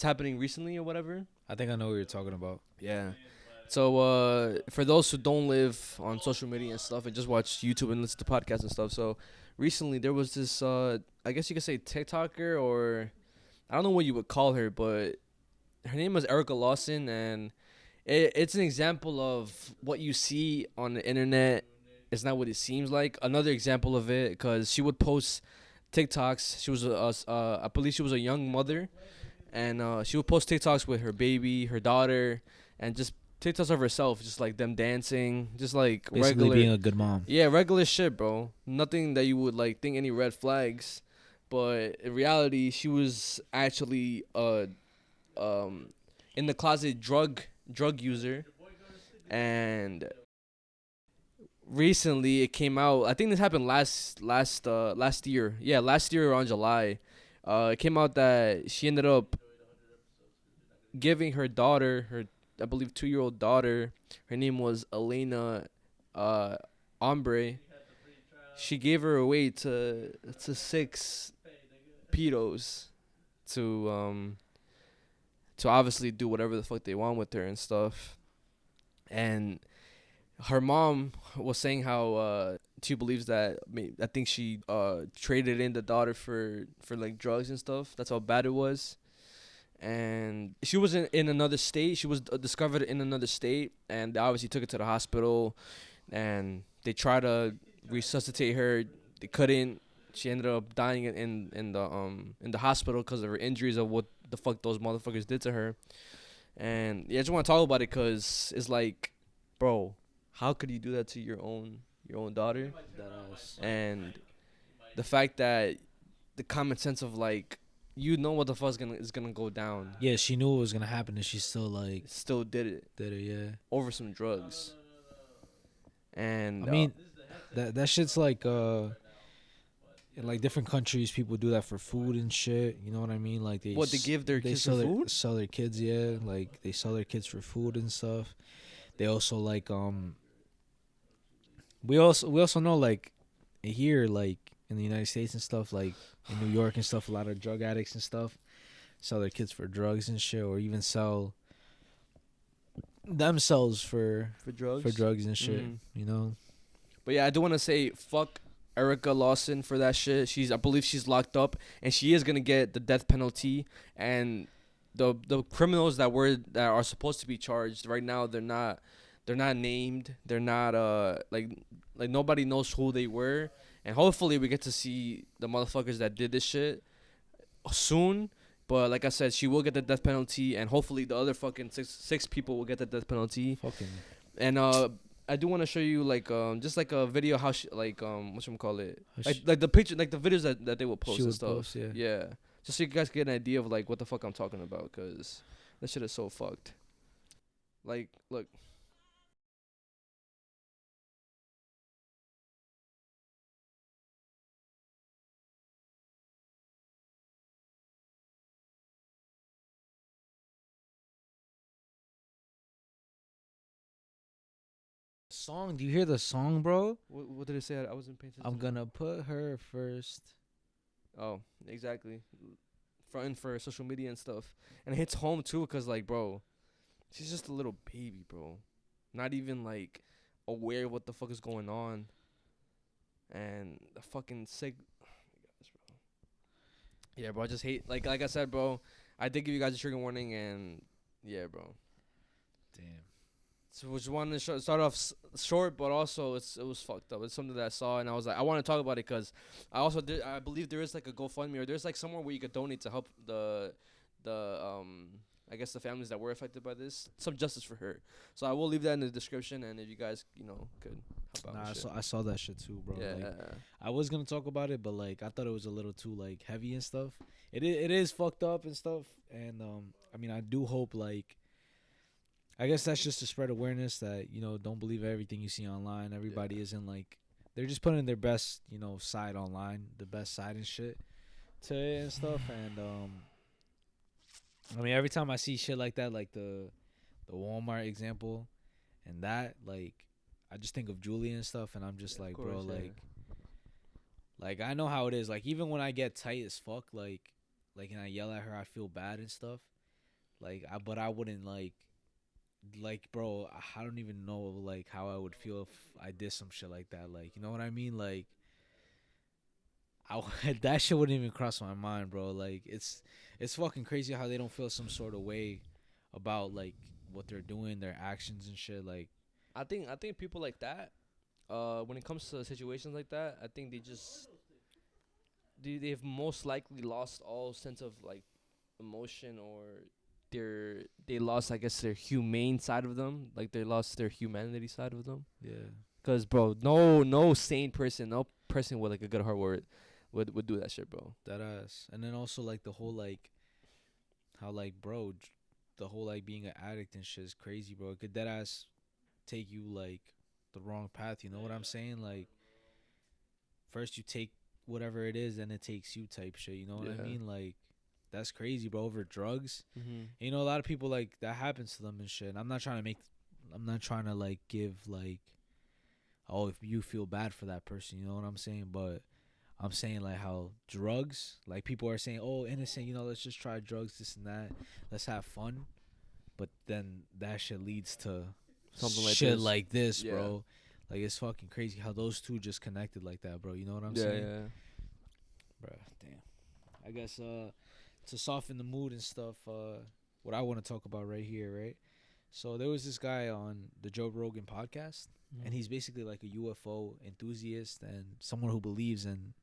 happening recently or whatever. I think I know what you're talking about. Yeah. So for those who don't live on social media and stuff and just watch YouTube and listen to podcasts and stuff, so recently there was this I guess you could say TikToker, or I don't know what you would call her, but her name was Erica Lawson, and it's an example of what you see on the internet is not what it seems like. Another example of it, because she would post TikToks. She was I believe she was a young mother, and she would post TikToks with her baby, her daughter, and just TikToks of herself, just like them dancing, just like Basically regular, being a good mom. yeah, regular shit, bro. Nothing that you would like think any red flags, but in reality, she was actually in the closet drug user, and recently it came out. I think this happened last year. Yeah, last year around July. It came out that she ended up giving her daughter, her I believe 2-year-old daughter, her name was Elena Ombre. She gave her away to 6 pedos to obviously do whatever the fuck they want with her and stuff. And her mom was saying how she believes that I think she traded in the daughter for like drugs and stuff. That's how bad it was. And she was in another state. She was discovered in another state, and they obviously took her to the hospital, and they tried to resuscitate her. They couldn't. She ended up dying in the hospital because of her injuries of what the fuck those motherfuckers did to her. And yeah, I just want to talk about it because it's like, bro, how could you do that to your own daughter? And the fact that the common sense of like, you know what the fuck is gonna go down. Yeah, she knew what was gonna happen, and she still did it. Yeah. Over some drugs. And I mean, that shit's like in like different countries, people do that for food and shit. You know what I mean? Like they give their kids for food? Sell their kids, yeah. Like they sell their kids for food and stuff. They also like we also know like here like in the United States and stuff, like in New York and stuff, a lot of drug addicts and stuff sell their kids for drugs and shit, or even sell themselves for drugs and shit. You know. But yeah, I do want to say fuck Erica Lawson for that shit. I believe she's locked up, and she is gonna get the death penalty. And the criminals that are supposed to be charged right now, they're not named. They're not like nobody knows who they were. And hopefully we get to see the motherfuckers that did this shit soon. But like I said, she will get the death penalty, and hopefully the other fucking six people will get the death penalty. Fucking. And I do want to show you like just like a video how she like whatchamacallit, like the picture, like the videos that they will post and stuff. Post, yeah, just so you guys get an idea of like what the fuck I'm talking about, cause that shit is so fucked. Like, look. Song, do you hear the song, bro? What did it say? I wasn't paying attention. I'm gonna put her first. Oh, exactly. Fronting for social media and stuff. And it hits home too, cause like, bro, she's just a little baby, bro. Not even like aware of what the fuck is going on. And the fucking sick. Yeah, bro. I just hate like I said, bro. I did give you guys a trigger warning, and yeah, bro. Damn. So we just wanted to start off short, but also it was fucked up. It's something that I saw, and I was like, I want to talk about it because I believe there is like a GoFundMe, or there's like somewhere where you could donate to help the I guess the families that were affected by this, some justice for her. So I will leave that in the description, and if you guys could help out. Nah, I saw that shit too, bro. Yeah. Like, I was gonna talk about it, but like I thought it was a little too like heavy and stuff. It is fucked up and stuff, and I mean I do hope like. I guess that's just to spread awareness that, don't believe everything you see online. Everybody isn't like, they're just putting their best, side online, the best side and shit to it and stuff. And, I mean, every time I see shit like that, like the Walmart example and that, like, I just think of Julie and stuff. And I'm just like, course, bro, like, I know how it is. Like, even when I get tight as fuck, like, and I yell at her, I feel bad and stuff. Like, but I wouldn't like, bro, I don't even know, like, how I would feel if I did some shit like that. Like, you know what I mean? Like, that shit wouldn't even cross my mind, bro. Like, it's fucking crazy how they don't feel some sort of way about, like, what they're doing, their actions and shit. Like, I think people like that, when it comes to situations like that, I think they've most likely lost all sense of, like, emotion, or they lost, I guess, their humane side of them. Like, they lost their humanity side of them. Yeah. Cause, bro, no sane person, no person with like a good heart would do that shit, bro. That ass. And then also like the whole like, how like, bro, the whole like being an addict and shit is crazy, bro. It could that ass take you like the wrong path. You know what I'm saying? Like, first you take whatever it is, then it takes you type shit. You know what I mean? Like. That's crazy, bro. Over drugs, a lot of people like that happens to them and shit. And I'm not trying to like give like, oh, if you feel bad for that person, you know what I'm saying? But I'm saying like how drugs, like people are saying, oh, innocent, let's just try drugs, this and that, let's have fun. But then that shit leads to something like shit like this, bro. Like, it's fucking crazy how those two just connected like that, bro. You know what I'm saying? Yeah. Bro, damn. I guess to soften the mood and stuff, what I want to talk about right here, right? So there was this guy on the Joe Rogan podcast, and he's basically like a UFO enthusiast and someone who believes in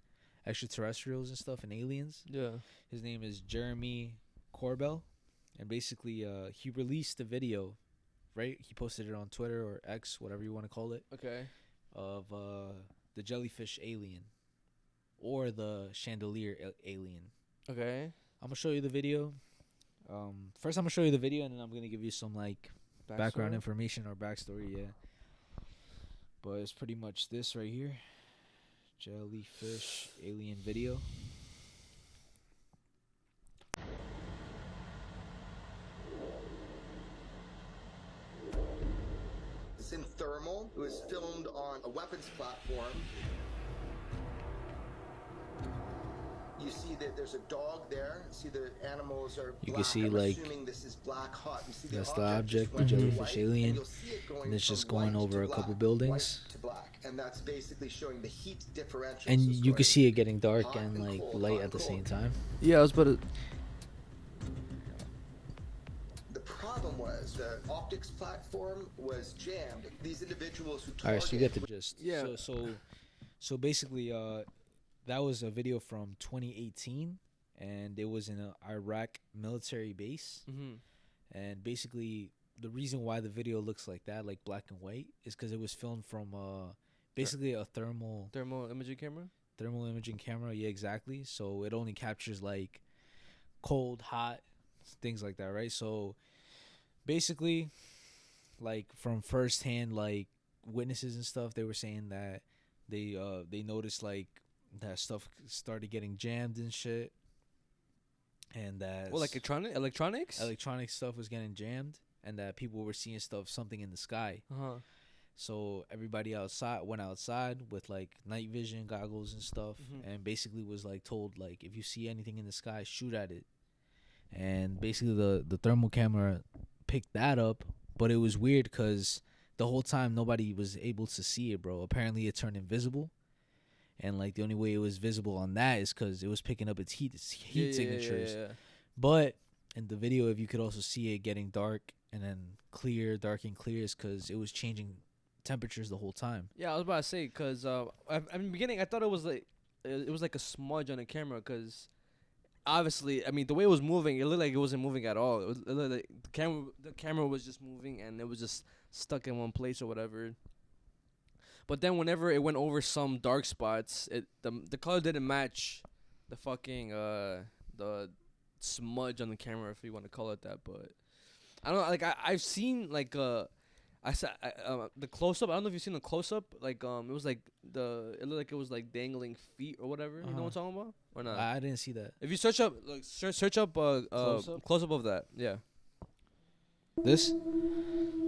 extraterrestrials and stuff and aliens. Yeah. His name is Jeremy Corbell, and basically he released a video, right? He posted it on Twitter or X, whatever you want to call it. Okay. Of the jellyfish alien or the chandelier alien. Okay. I'm going to show you the video. First, I'm going to show you the video, and then I'm going to give you some, like, background information or backstory, yeah. But it's pretty much this right here. Jellyfish alien video. It's in thermal. It was filmed on a weapons platform. You see that there's a dog there. See the animals are black. You can see, like, assuming this is black hot. You see that's the object, the jellyfish alien, and it's just going over a couple buildings. And that's basically showing the heat differential. And you can see it getting dark and like light at the same time. Yeah, I was about to. The problem was the optics platform was jammed. These individuals who all right, so you get the gist. Yeah. So basically, that was a video from 2018, and it was in a Iraq military base. And basically, the reason why the video looks like that, like black and white, is because it was filmed from basically a thermal imaging camera. Thermal imaging camera, yeah, exactly. So it only captures like cold, hot, things like that, right? So basically, like from firsthand, like witnesses and stuff, they were saying that they noticed like that stuff started getting jammed and shit, and that Well, like electronic stuff was getting jammed, and that people were seeing something in the sky. So everybody went outside with like night vision goggles and stuff, and basically was like told, like, if you see anything in the sky, shoot at it. And basically the thermal camera picked that up, but it was weird because the whole time nobody was able to see it, bro. Apparently it turned invisible, and like the only way it was visible on that is because it was picking up its heat signatures. But in the video, if you could also see it getting dark and then clear, dark and clear, is because it was changing temperatures the whole time. Yeah, I was about to say, because in the beginning I thought it was like a smudge on the camera, because obviously, I mean, the way it was moving, it looked like it wasn't moving at all. It looked like the camera was just moving, and it was just stuck in one place or whatever. But then whenever it went over some dark spots, the color didn't match the fucking the smudge on the camera, if you want to call it that. But I don't know, like I've seen like the close up. I don't know if you've seen the close up. Like it was like it looked like it was like dangling feet or whatever. You know what I'm talking about or not? I didn't see that. If you search up close up of that, yeah. This?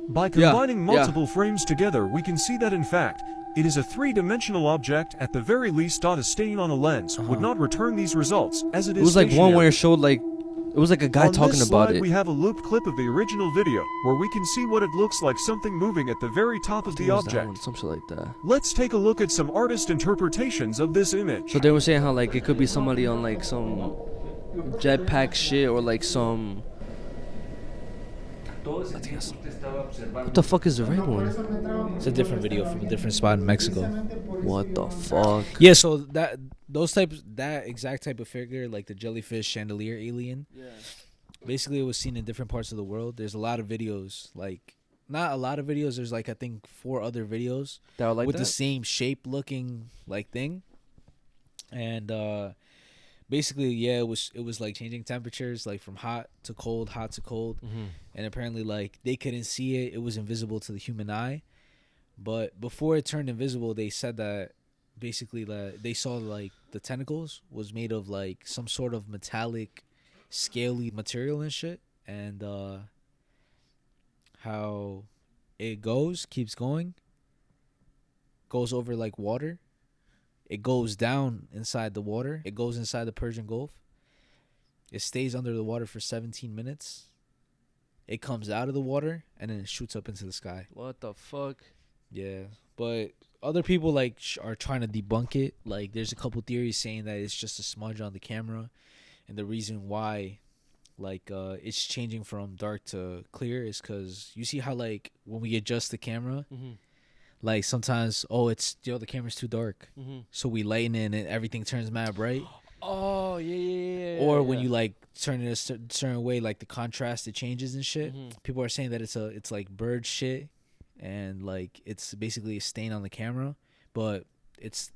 By combining multiple frames together, we can see that in fact, it is a three-dimensional object. At the very least, a stain on a lens would not return these results, as it is. It was like stationary. one where it showed like it was like a guy talking this about slide, it. We have a loop clip of the original video where we can see what it looks like, something moving at the very top of the object. Something like that. Let's take a look at some artist interpretations of this image. So they were saying how like it could be somebody on like some jetpack shit or like some. What the fuck is the red one? It's a different video from a different spot in Mexico. What the fuck? Yeah, so that exact type of figure, like the jellyfish chandelier alien. Yeah. Basically, it was seen in different parts of the world. There's a lot of videos, like not a lot of videos. There's like I think 4 other videos that are like with that? the same shape looking like thing, and basically, yeah, it was like changing temperatures, like from hot to cold, and apparently, like they couldn't see it; it was invisible to the human eye. But before it turned invisible, they said that basically that they saw like the tentacles was made of like some sort of metallic, scaly material and shit, and how it keeps going, goes over like water. It goes down inside the water. It goes inside the Persian Gulf. It stays under the water for 17 minutes. It comes out of the water, and then it shoots up into the sky. What the fuck? Yeah. But other people, like, are trying to debunk it. Like, there's a couple theories saying that it's just a smudge on the camera. And the reason why, like, it's changing from dark to clear is because you see how, like, when we adjust the camera... Like sometimes, the camera's too dark, so we lighten it and everything turns mad bright. Oh yeah. Or when you like turn it a certain way, like the contrast it changes and shit. People are saying that it's like bird shit, and like it's basically a stain on the camera, but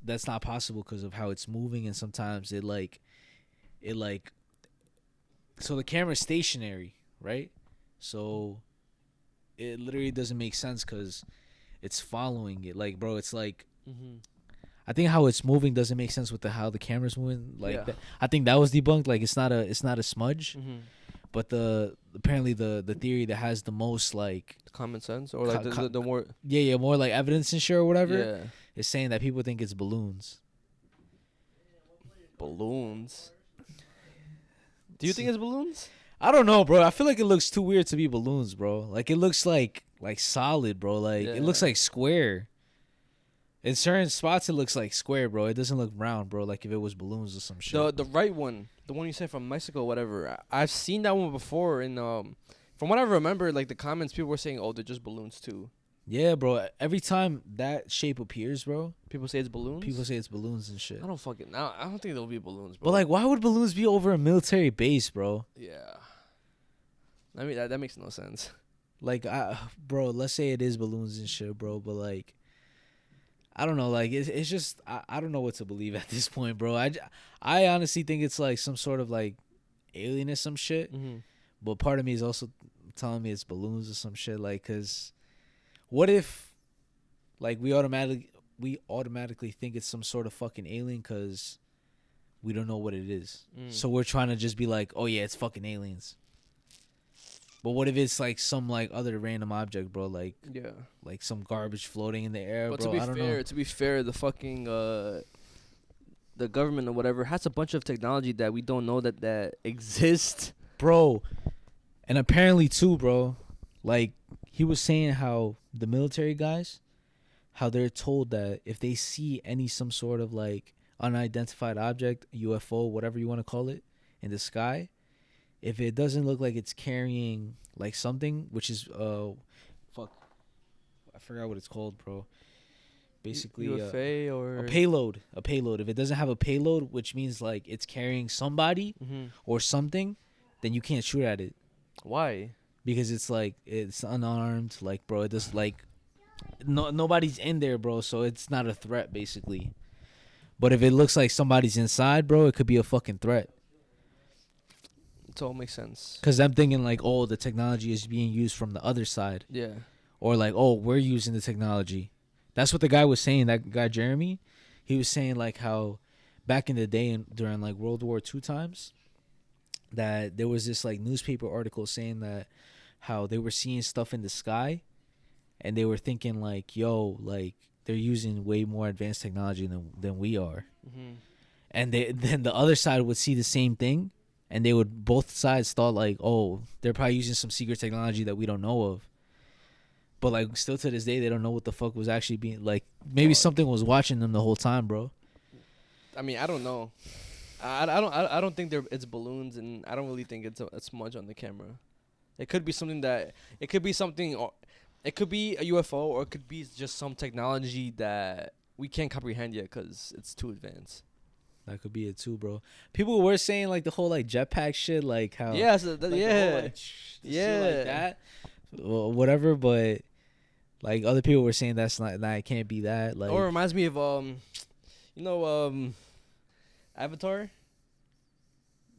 that's not possible because of how it's moving, and sometimes it so the camera's stationary, right? So it literally doesn't make sense because it's following it. Like, bro, it's like I think how it's moving doesn't make sense with how the camera's moving. Like I think that was debunked. Like it's not a smudge. But apparently the theory that has the most like common sense or like the more more like evidence and shit or whatever is saying that people think it's balloons. Balloons? Do you think it's balloons? I don't know, bro. I feel like it looks too weird to be balloons, bro. Like it looks like solid, bro. Like it looks like square. In certain spots, it looks like square, bro. It doesn't look round, bro. Like if it was balloons or some shit. The right one, the one you said from Mexico, whatever. I've seen that one before, and from what I remember, like the comments, people were saying, "Oh, they're just balloons too." Yeah, bro. Every time that shape appears, bro, People say it's balloons. people say it's balloons and shit. I don't fucking. I don't think there'll be balloons, bro. But like, why would balloons be over a military base, bro? Yeah. I mean that makes no sense. Like, bro, let's say it is balloons and shit, bro. But like, I don't know. Like, it's just I don't know what to believe at this point, bro. I honestly think it's like some sort of like alien or some shit. Mm-hmm. But part of me is also telling me it's balloons or some shit. Like, cause what if, like, we automatically think it's some sort of fucking alien because we don't know what it is. So we're trying to just be like, oh yeah, it's fucking aliens. But what if it's like some like other random object, bro? Like, Yeah. like some garbage floating in the air, But bro. I don't know. to be fair, the fucking the government or whatever has a bunch of technology that we don't know that exists. Bro. And apparently too, bro, like he was saying how the military guys, how they're told that if they see some sort of like unidentified object, UFO, whatever you want to call it, in the sky, if it doesn't look like it's carrying like something, which is fuck, I forgot what it's called, bro. Basically, UFA or a payload. A payload. If it doesn't have a payload, which means like it's carrying somebody or something, then you can't shoot at it. Why? Because it's like it's unarmed, like, bro. It just like nobody's in there, bro. So it's not a threat, basically. But if it looks like somebody's inside, bro, it could be a fucking threat. It all makes sense. Cause I'm thinking like, oh, the technology is being used from the other side. Yeah. Or like, oh, we're using the technology. That's what the guy was saying. That guy Jeremy, he was saying like how back in the day during like World War II times, that there was this like newspaper article saying that how they were seeing stuff in the sky, and they were thinking like, yo, like they're using way more advanced technology than we are. And then the other side would see the same thing, and they would, both sides thought like, oh, they're probably using some secret technology that we don't know of. But like still to this day, they don't know what the fuck was actually being like. Maybe something was watching them the whole time, bro. I mean, I don't know. I don't think it's balloons, and I don't really think it's a smudge on the camera. It could be something or it could be a UFO, or it could be just some technology that we can't comprehend yet because it's too advanced. That could be it too, bro. People were saying like the whole like jetpack shit, like how yeah, like, the whole, like, shit like that, whatever. But like other people were saying that's not, it can't be that. Like, or it reminds me of Avatar.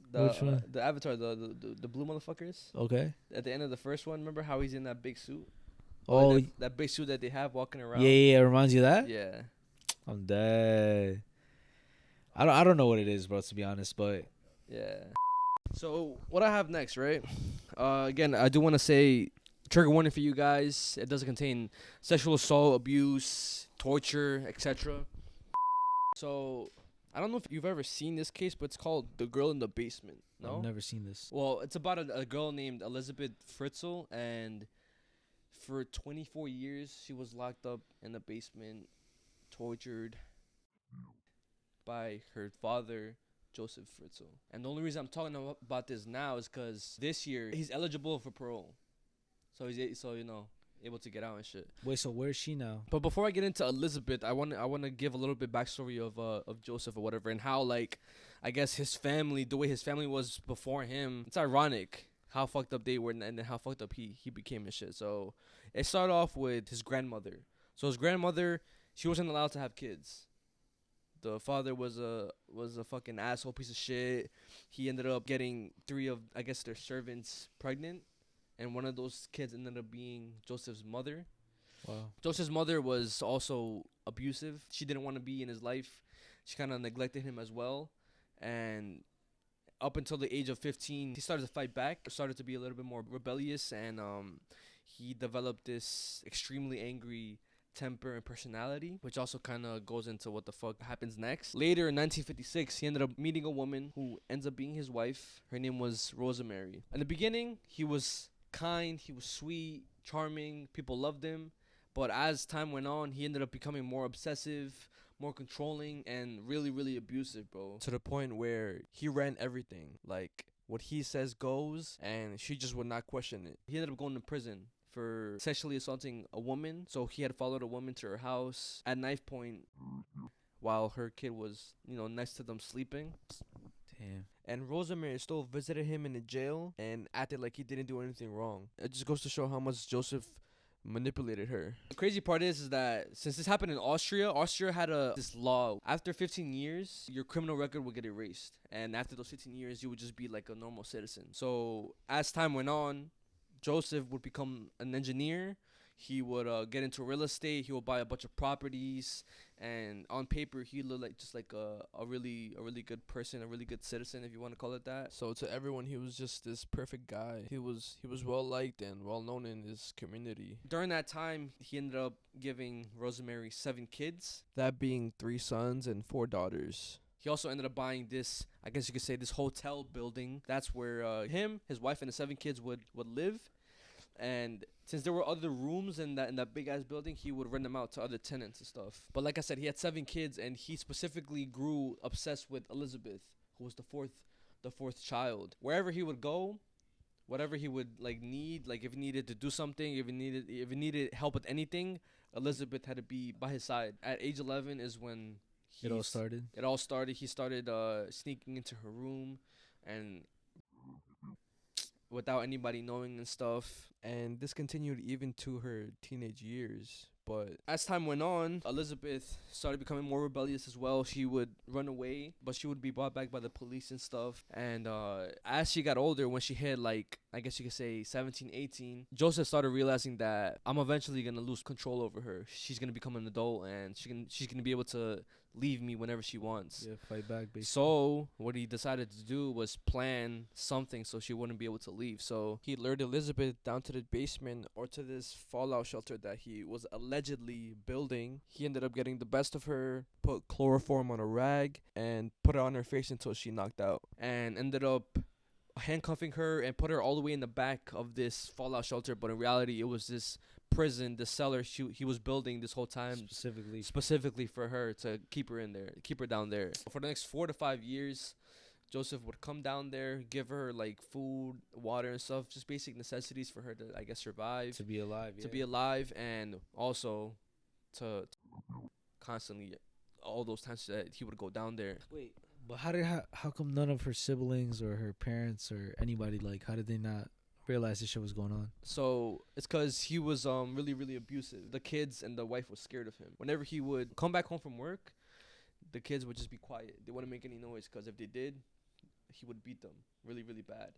Which one? The Avatar, the blue motherfuckers. Okay. At the end of the first one, remember how he's in that big suit? Oh, like that big suit that they have walking around. Yeah, it reminds you of that? Yeah. I'm dead. I don't know what it is, bro, to be honest, but yeah. So what I have next, right? Again, I do want to say trigger warning for you guys. It doesn't contain sexual assault, abuse, torture, etc. So I don't know if you've ever seen this case, but it's called The Girl in the Basement. No? I've never seen this. Well, it's about a girl named Elizabeth Fritzl, and for 24 years, she was locked up in the basement, tortured by her father, Josef Fritzl. And the only reason I'm talking about this now is because this year, he's eligible for parole. So he's able to get out and shit. Wait, so where is she now? But before I get into Elizabeth, I want to give a little bit backstory of Joseph or whatever, and how, like, I guess his family, the way his family was before him, it's ironic how fucked up they were and then how fucked up he became and shit. So it started off with his grandmother. So his grandmother, she wasn't allowed to have kids. The father was a fucking asshole piece of shit. He ended up getting 3 of, I guess, their servants pregnant. And one of those kids ended up being Joseph's mother. Wow. Joseph's mother was also abusive. She didn't want to be in his life. She kind of neglected him as well. And up until the age of 15, he started to fight back. Started to be a little bit more rebellious. And he developed this extremely angry temper and personality, which also kind of goes into what the fuck happens next. Later in 1956, he ended up meeting a woman who ends up being his wife. Her name was Rosemary. In the beginning, he was kind, he was sweet, charming, people loved him. But as time went on, he ended up becoming more obsessive, more controlling, and really, really abusive, bro. To the point where he ran everything. Like, what he says goes, and she just would not question it. He ended up going to prison for sexually assaulting a woman. So he had followed a woman to her house at knife point while her kid was, next to them sleeping. Damn. And Rosemary still visited him in the jail and acted like he didn't do anything wrong. It just goes to show how much Josef manipulated her. The crazy part is that since this happened in Austria had this law. After 15 years, your criminal record would get erased. And after those 15 years, you would just be like a normal citizen. So as time went on, Josef would become an engineer. He would get into real estate. He would buy a bunch of properties, and on paper, he looked like just like a really good person, a really good citizen, if you want to call it that. So to everyone, he was just this perfect guy. He was well liked and well known in his community. During that time, he ended up giving Rosemary 7 kids, that being 3 sons and 4 daughters. He also ended up buying this, I guess you could say, this hotel building. That's where him, his wife, and the 7 kids would live. And since there were other rooms in that big ass building, he would rent them out to other tenants and stuff. But like I said, he had 7 kids, and he specifically grew obsessed with Elizabeth, who was the fourth child. Wherever he would go, whatever he would need, like if he needed to do something, if he needed help with anything, Elizabeth had to be by his side. At age 11 is when it all started. He started sneaking into her room and without anybody knowing and stuff. And this continued even to her teenage years. But as time went on, Elizabeth started becoming more rebellious as well. She would run away, but she would be brought back by the police and stuff. And as she got older, when she hit, like, I guess you could say 17, 18, Josef started realizing that I'm eventually going to lose control over her. She's going to become an adult, and she's going to be able to leave me whenever she wants. Yeah, fight back, basically. So what he decided to do was plan something so she wouldn't be able to leave. So he lured Elizabeth down to the basement or to this fallout shelter that he was allegedly building. He ended up getting the best of her, put chloroform on a rag, and put it on her face until she knocked out. And ended up handcuffing her and put her all the way in the back of this fallout shelter. But in reality, it was this prison, the cellar he was building this whole time specifically for her, to keep her in there, keep her down there. For the next 4 to 5 years, Josef would come down there, give her like food, water and stuff, just basic necessities for her to, I guess, survive. To be alive, yeah. To be alive, and also to constantly, all those times that he would go down there. Wait, but how come none of her siblings or her parents or anybody, like, how did they not realize this shit was going on? So it's because he was really abusive. The kids and the wife was scared of him. Whenever he would come back home from work, the kids would just be quiet. They wouldn't make any noise, because if they did, he would beat them really bad.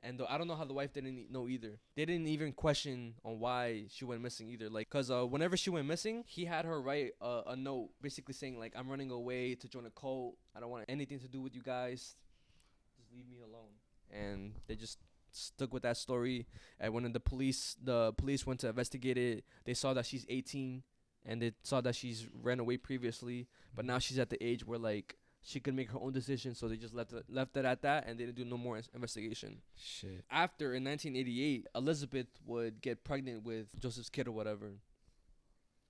And I don't know how the wife didn't know either. They didn't even question on why she went missing either. Like, because whenever she went missing, he had her write a note basically saying, like, I'm running away to join a cult. I don't want anything to do with you guys. Just leave me alone. And they just stuck with that story. And when the police went to investigate it, they saw that she's 18, and they saw that she's ran away previously, but now she's at the age where, like, she could make her own decision. So they just left it at that, and they didn't do no more investigation. Shit. After, in 1988, Elizabeth would get pregnant with Josef's kid or whatever,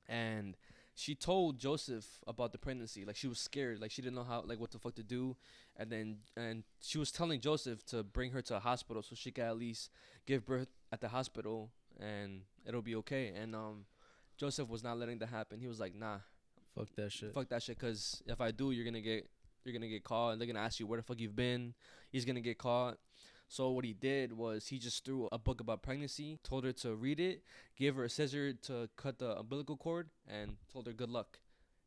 and she told Josef about the pregnancy. Like, she was scared, like she didn't know how, like, what the fuck to do. And she was telling Josef to bring her to a hospital so she could at least give birth at the hospital and it'll be okay. And Josef was not letting that happen. He was like, nah, fuck that shit, because if I do, you're gonna get caught, and they're gonna ask you where the fuck you've been. He's gonna get caught. So what he did was he just threw a book about pregnancy, told her to read it, gave her a scissor to cut the umbilical cord, and told her good luck.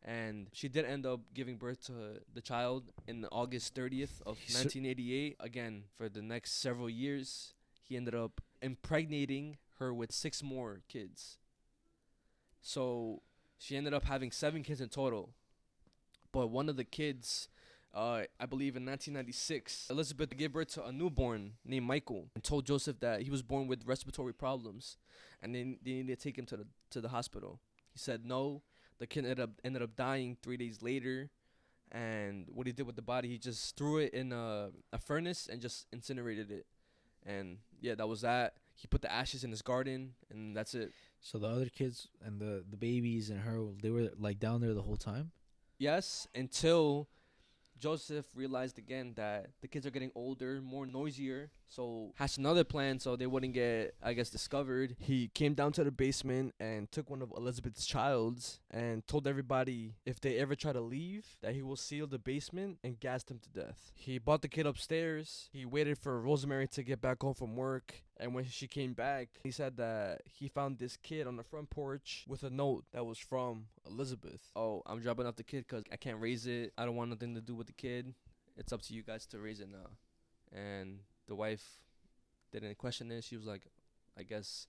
And she did end up giving birth to the child in August 30th of 1988. Again, for the next several years, he ended up impregnating her with 6 more kids. So she ended up having 7 kids in total. But one of the kids, I believe in 1996, Elizabeth gave birth to a newborn named Michael and told Josef that he was born with respiratory problems and they needed to take him to the hospital. He said no. The kid ended up dying 3 days later. And what he did with the body, he just threw it in a furnace and just incinerated it. And yeah, that was that. He put the ashes in his garden, and that's it. So the other kids and the babies and her, they were like down there the whole time? Yes, until Josef realized again that the kids are getting older, more noisier. So hatched another plan so they wouldn't get, I guess, discovered. He came down to the basement and took one of Elizabeth's childs and told everybody if they ever try to leave that he will seal the basement and gas them to death. He brought the kid upstairs. He waited for Rosemary to get back home from work. And when she came back, he said that he found this kid on the front porch with a note that was from Elizabeth. Oh, I'm dropping off the kid because I can't raise it. I don't want nothing to do with the kid. It's up to you guys to raise it now. And the wife didn't question it. She was like, I guess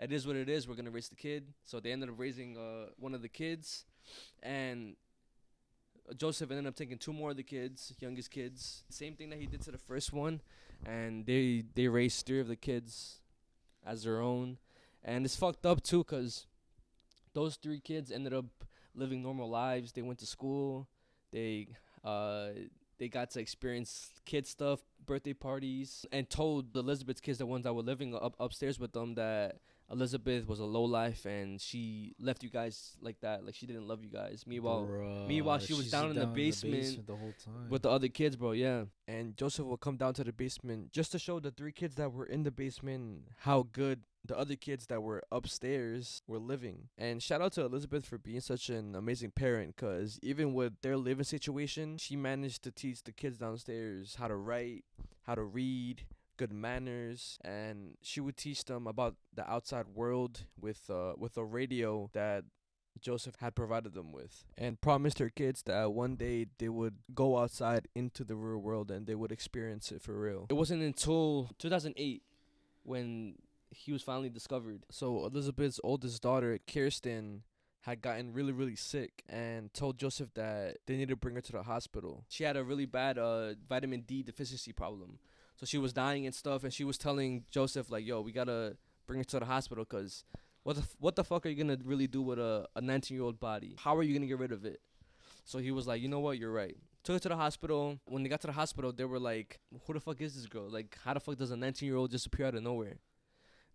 it is what it is. We're going to raise the kid. So they ended up raising one of the kids. And Joseph ended up taking 2 more of the kids, youngest kids. Same thing that he did to the first one. And they raised 3 of the kids as their own. And it's fucked up, too, because those 3 kids ended up living normal lives. They went to school. They got to experience kid stuff, birthday parties, and told Elizabeth's kids, the ones that were living upstairs with them, that Elizabeth was a lowlife and she left you guys like that. Like, she didn't love you guys. Meanwhile, she was down in the basement the whole time with the other kids, bro. Yeah. And Joseph would come down to the basement just to show the 3 kids that were in the basement how good the other kids that were upstairs were living. And shout out to Elizabeth for being such an amazing parent, because even with their living situation, she managed to teach the kids downstairs how to write, how to read, good manners, and she would teach them about the outside world with a radio that Joseph had provided them with, and promised her kids that one day they would go outside into the real world and they would experience it for real. It wasn't until 2008 when he was finally discovered. So Elizabeth's oldest daughter, Kirsten, had gotten really, really sick and told Joseph that they needed to bring her to the hospital. She had a really bad vitamin D deficiency problem. So she was dying and stuff, and she was telling Joseph, like, yo, we got to bring her to the hospital because what the fuck are you going to really do with a 19-year-old body? How are you going to get rid of it? So he was like, you know what, you're right. Took her to the hospital. When they got to the hospital, they were like, who the fuck is this girl? Like, how the fuck does a 19-year-old just appear out of nowhere?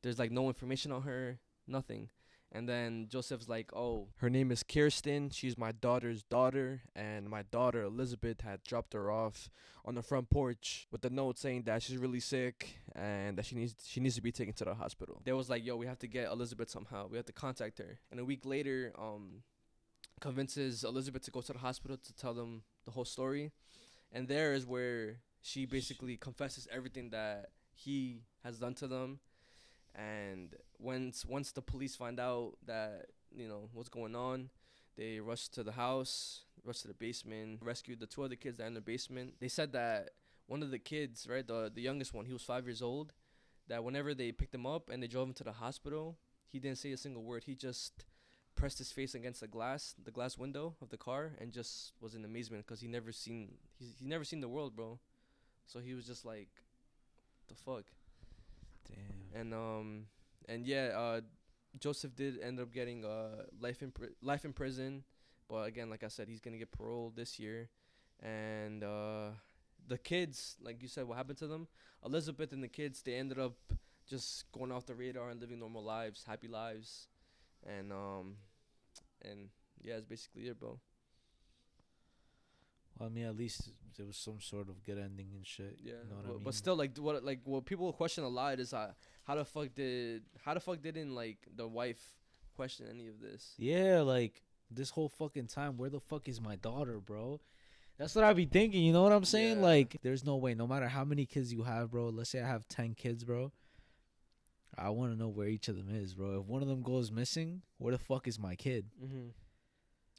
There's, like, no information on her, nothing. And then Joseph's like, oh, her name is Kirsten. She's my daughter's daughter. And my daughter, Elizabeth, had dropped her off on the front porch with a note saying that she's really sick and that she needs to be taken to the hospital. They was like, yo, we have to get Elizabeth somehow. We have to contact her. And a week later, convinces Elizabeth to go to the hospital to tell them the whole story. And there is where she basically confesses everything that he has done to them. And once the police find out that, you know, what's going on, they rush to the house, rush to the basement, rescued the 2 other kids that are in the basement. They said that one of the kids, right, the youngest one, he was 5 years old, that whenever they picked him up and they drove him to the hospital, he didn't say a single word. He just pressed his face against the glass window of the car, and just was in amazement because he never seen the world, bro. So he was just like, the fuck. Damn. And yeah, Joseph did end up getting life in prison, but again, like I said, he's gonna get parole this year. And the kids, like you said, what happened to them? Elizabeth and the kids, they ended up just going off the radar and living normal lives, happy lives. And yeah, it's basically it, bro. Well, I mean, at least there was some sort of good ending and shit. Yeah, you know what I mean? But still, what people question a lot is how the fuck didn't like the wife question any of this? Yeah, like this whole fucking time, where the fuck is my daughter, bro? That's what I be thinking. You know what I'm saying? Yeah. Like, there's no way. No matter how many kids you have, bro. Let's say I have 10 kids, bro. I want to know where each of them is, bro. If one of them goes missing, where the fuck is my kid? Mm-hmm.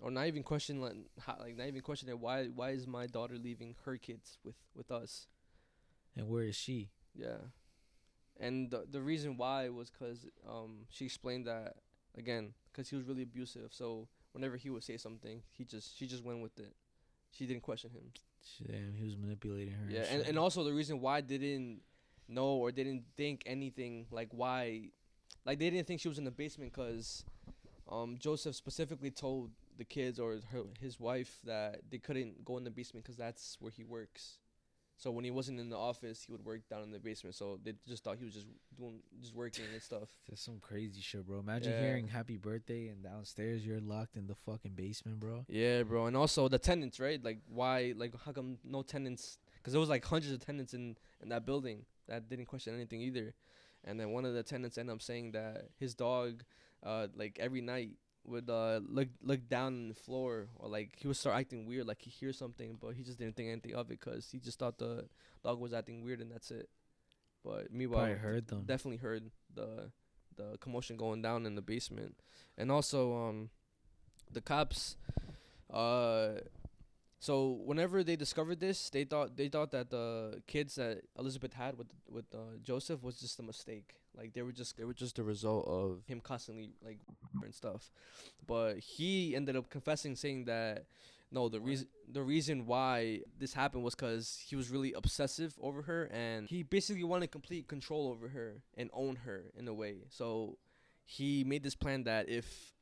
Or not even question not even question that why is my daughter leaving her kids with us? And where is she? Yeah. And the reason why was because she explained that, again, because he was really abusive. So whenever he would say something, she just went with it. She didn't question him. Damn, he was manipulating her. Yeah, and also the reason why they didn't know or they didn't think anything, like why, like they didn't think she was in the basement because Joseph specifically told the kids or his wife that they couldn't go in the basement because that's where he works. So when he wasn't in the office, he would work down in the basement. So they just thought he was just working and stuff. That's some crazy shit, bro. Imagine hearing happy birthday and downstairs you're locked in the fucking basement, bro. Yeah, bro. And also the tenants, right? Like why? Like how come no tenants? because there was like hundreds of tenants in that building that didn't question anything either. And then one of the tenants ended up saying that his dog, like every night would look down on the floor, or like he would start acting weird, like he hears something, but he just didn't think anything of it because he just thought the dog was acting weird and that's it. But meanwhile, Probably heard them. definitely heard the commotion going down in the basement. And also the cops, so whenever they discovered this, they thought that the kids that Elizabeth had with Joseph was just a mistake. Like they were just the result of him constantly like and stuff. But he ended up confessing, saying that no, the reason why this happened was because he was really obsessive over her, and he basically wanted complete control over her and own her in a way. So he made this plan that if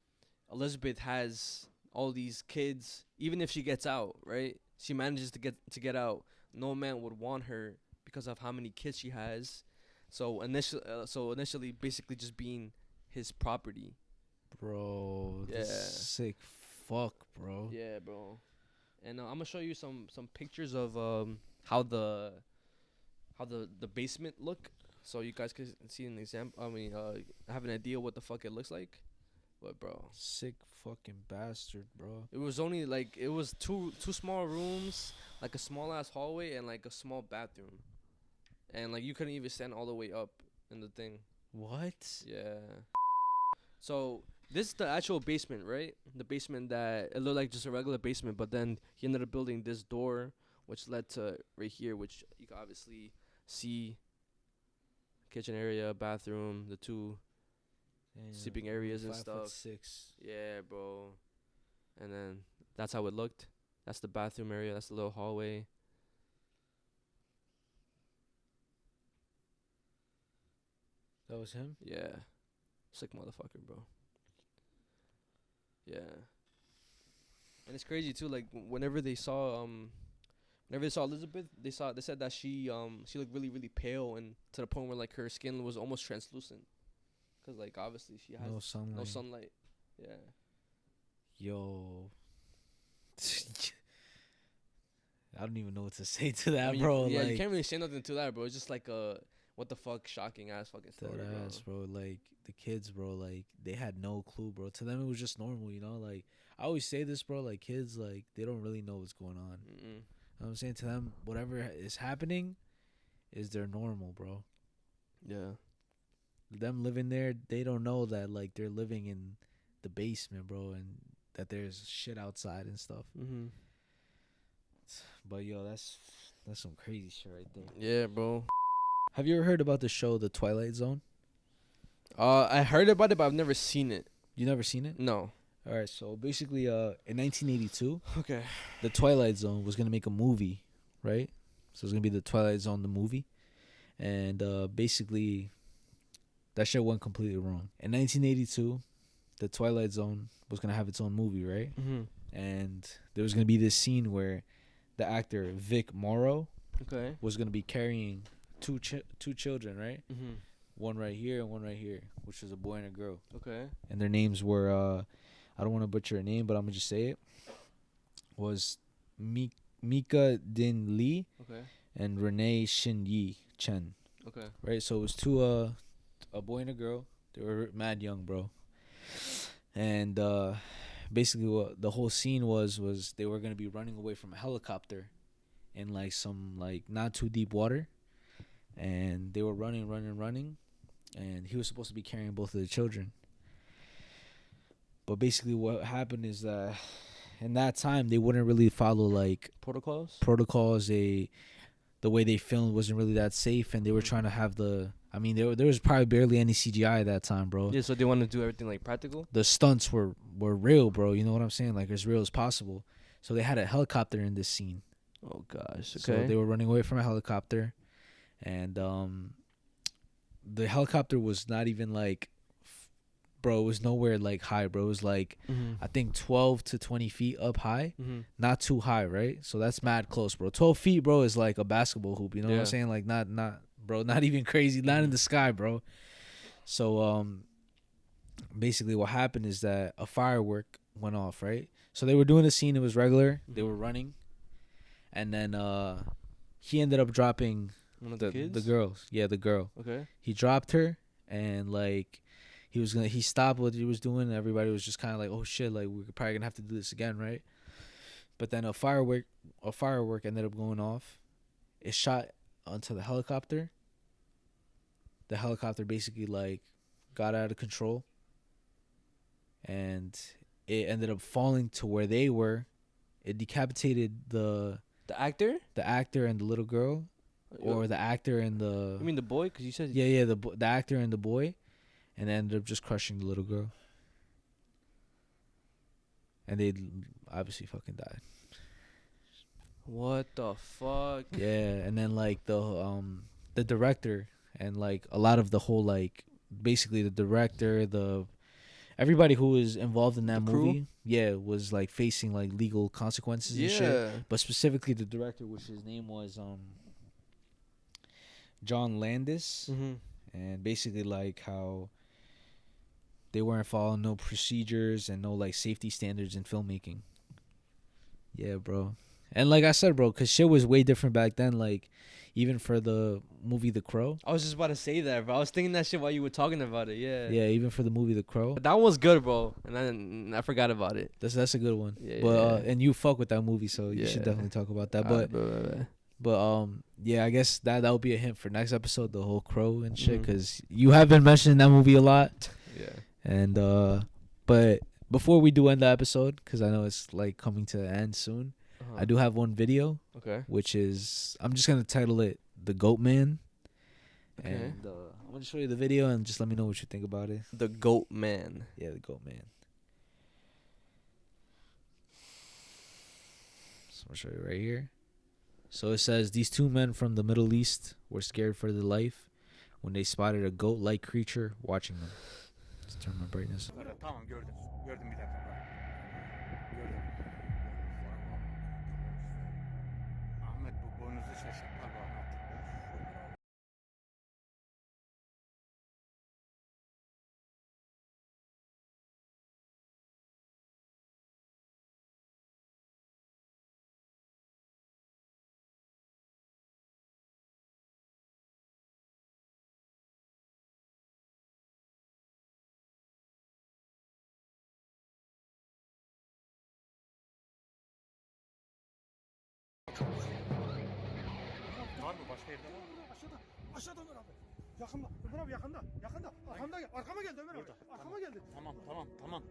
Elizabeth has all these kids, even if she gets out, right? She manages to get out. No man would want her because of how many kids she has. So initially, basically just being his property. Bro, Yeah. this is sick fuck, bro. Yeah, bro. And I'm gonna show you some pictures of how the basement look, so you guys can see an example. I mean, have an idea what the fuck it looks like. But bro, Sick fucking bastard, bro. it was only like it was two small rooms, like a small ass hallway and like a small bathroom, and like you couldn't even stand all the way up in the thing. What? Yeah. So this is the actual basement, right? The basement that it looked like just a regular basement, but then he ended up building this door, which led to right here, which you can obviously see. Kitchen area, bathroom, the two sleeping areas and stuff. 5'6". Yeah, bro. And then that's how it looked. That's the bathroom area. That's the little hallway. That was him? Yeah. Sick motherfucker, bro. Yeah. And it's crazy too, like whenever they saw Elizabeth, they said that she looked really, really pale, and to the point where like her skin was almost translucent. Cause like obviously she has no sunlight. Yeah. Yo. I don't even know what to say to that, I mean, bro. Yeah, like, you can't really say nothing to that, bro. It's just like what the fuck, shocking ass fucking story, that bro. ass, bro. Like the kids, bro. Like they had no clue, bro. To them, it was just normal, you know. Like I always say this, bro. Like kids, like they don't really know what's going on. Mm-mm. You know what I'm saying? To them, whatever is happening is their normal, bro. Yeah. Them living there, they don't know that like they're living in the basement, bro, and that there's shit outside and stuff. Mm-hmm. But yo, that's some crazy shit right there. Yeah, bro. Have you ever heard about the show The Twilight Zone? I heard about it, but I've never seen it. You never seen it? No. All right, so basically, in 1982, Okay. The Twilight Zone was gonna make a movie, right? So it's gonna be The Twilight Zone, the movie, and basically, that shit went completely wrong. In 1982, The Twilight Zone was gonna have its own movie, right? Mm-hmm. And there was gonna be this scene where the actor Vic Morrow Okay. was gonna be carrying two children, right? Mm-hmm. One right here and one right here, which was a boy and a girl. Okay. And their names were I don't want to butcher her name, but I'm gonna just say it. Was Mika Din Lee Okay. and Renee Shin Yi Chen. Okay. Right, so it was two a boy and a girl. They were mad young, bro. And basically, what the whole scene was they were gonna be running away from a helicopter in like some like not too deep water, and they were running, and he was supposed to be carrying both of the children. But basically, what happened is that in that time they wouldn't really follow like Protocols. The way they filmed wasn't really that safe, and they were trying to have I mean, there was probably barely any CGI at that time, bro. Yeah, so they want to do everything like practical. The stunts were real, bro. You know what I'm saying? Like as real as possible. So they had a helicopter in this scene. Oh gosh. Okay. So they were running away from a helicopter, and the helicopter was not even like, bro, it was nowhere like high, bro. It was like I think 12 to 20 feet up high, not too high, right? So that's mad close, bro. 12 feet, bro, is like a basketball hoop. You know what I'm saying? Like not, bro, not even crazy, not in the sky, bro. So basically, what happened is that a firework went off, right? So they were doing the scene. It was regular. They were running, and then he ended up dropping One of the kids? the girls. Yeah, the girl. Okay. He dropped her, and like he stopped what he was doing, and everybody was just kind of like, oh shit, like we're probably gonna have to do this again, right? But then a firework ended up going off. It shot onto the helicopter. The helicopter basically like got out of control, and it ended up falling to where they were. It decapitated the actor and the little girl, or the actor and the. You mean the boy? Because you said. Yeah, the actor and the boy, and it ended up just crushing the little girl. And they obviously fucking died. What the fuck? Yeah, and then like the director and like a lot of the whole like basically the director, everybody who was involved in that movie, was like facing like legal consequences and shit. But specifically the director, which his name was John Landis, and basically like how they weren't following no procedures and no like safety standards in filmmaking. Yeah, bro. And like I said, bro, because shit was way different back then. Like, even for the movie The Crow. I was just about to say that, bro. I was thinking that shit while you were talking about it. Yeah. Yeah, even for the movie The Crow. But that one was good, bro. And I forgot about it. That's a good one. Yeah. But and you fuck with that movie, so you should definitely talk about that. But yeah, I guess that would be a hint for next episode, the whole Crow and shit, because you have been mentioning that movie a lot. Yeah. And but before we do end the episode, because I know it's like coming to an end soon. I do have one video, which is, I'm just going to title it The Goat Man. Okay. And I'm going to show you the video and just let me know what you think about it. The Goat Man. Yeah, The Goat Man. So I'm going to show you right here. So it says, these two men from the Middle East were scared for their life when they spotted a goat-like creature watching them. Let's turn my brightness. Tamam gördüm. Gördüm bir dakika. Gördüm. Ahmet bu boynuzu şaşırtma bu Ahmet. Var mı başka yerde? Aşağıda Ömer abi. Yakında. Ömer abi yakında. Yakında. Arkamda gel. Arkama geldi Ömer abi. Arkama geldi. Tamam.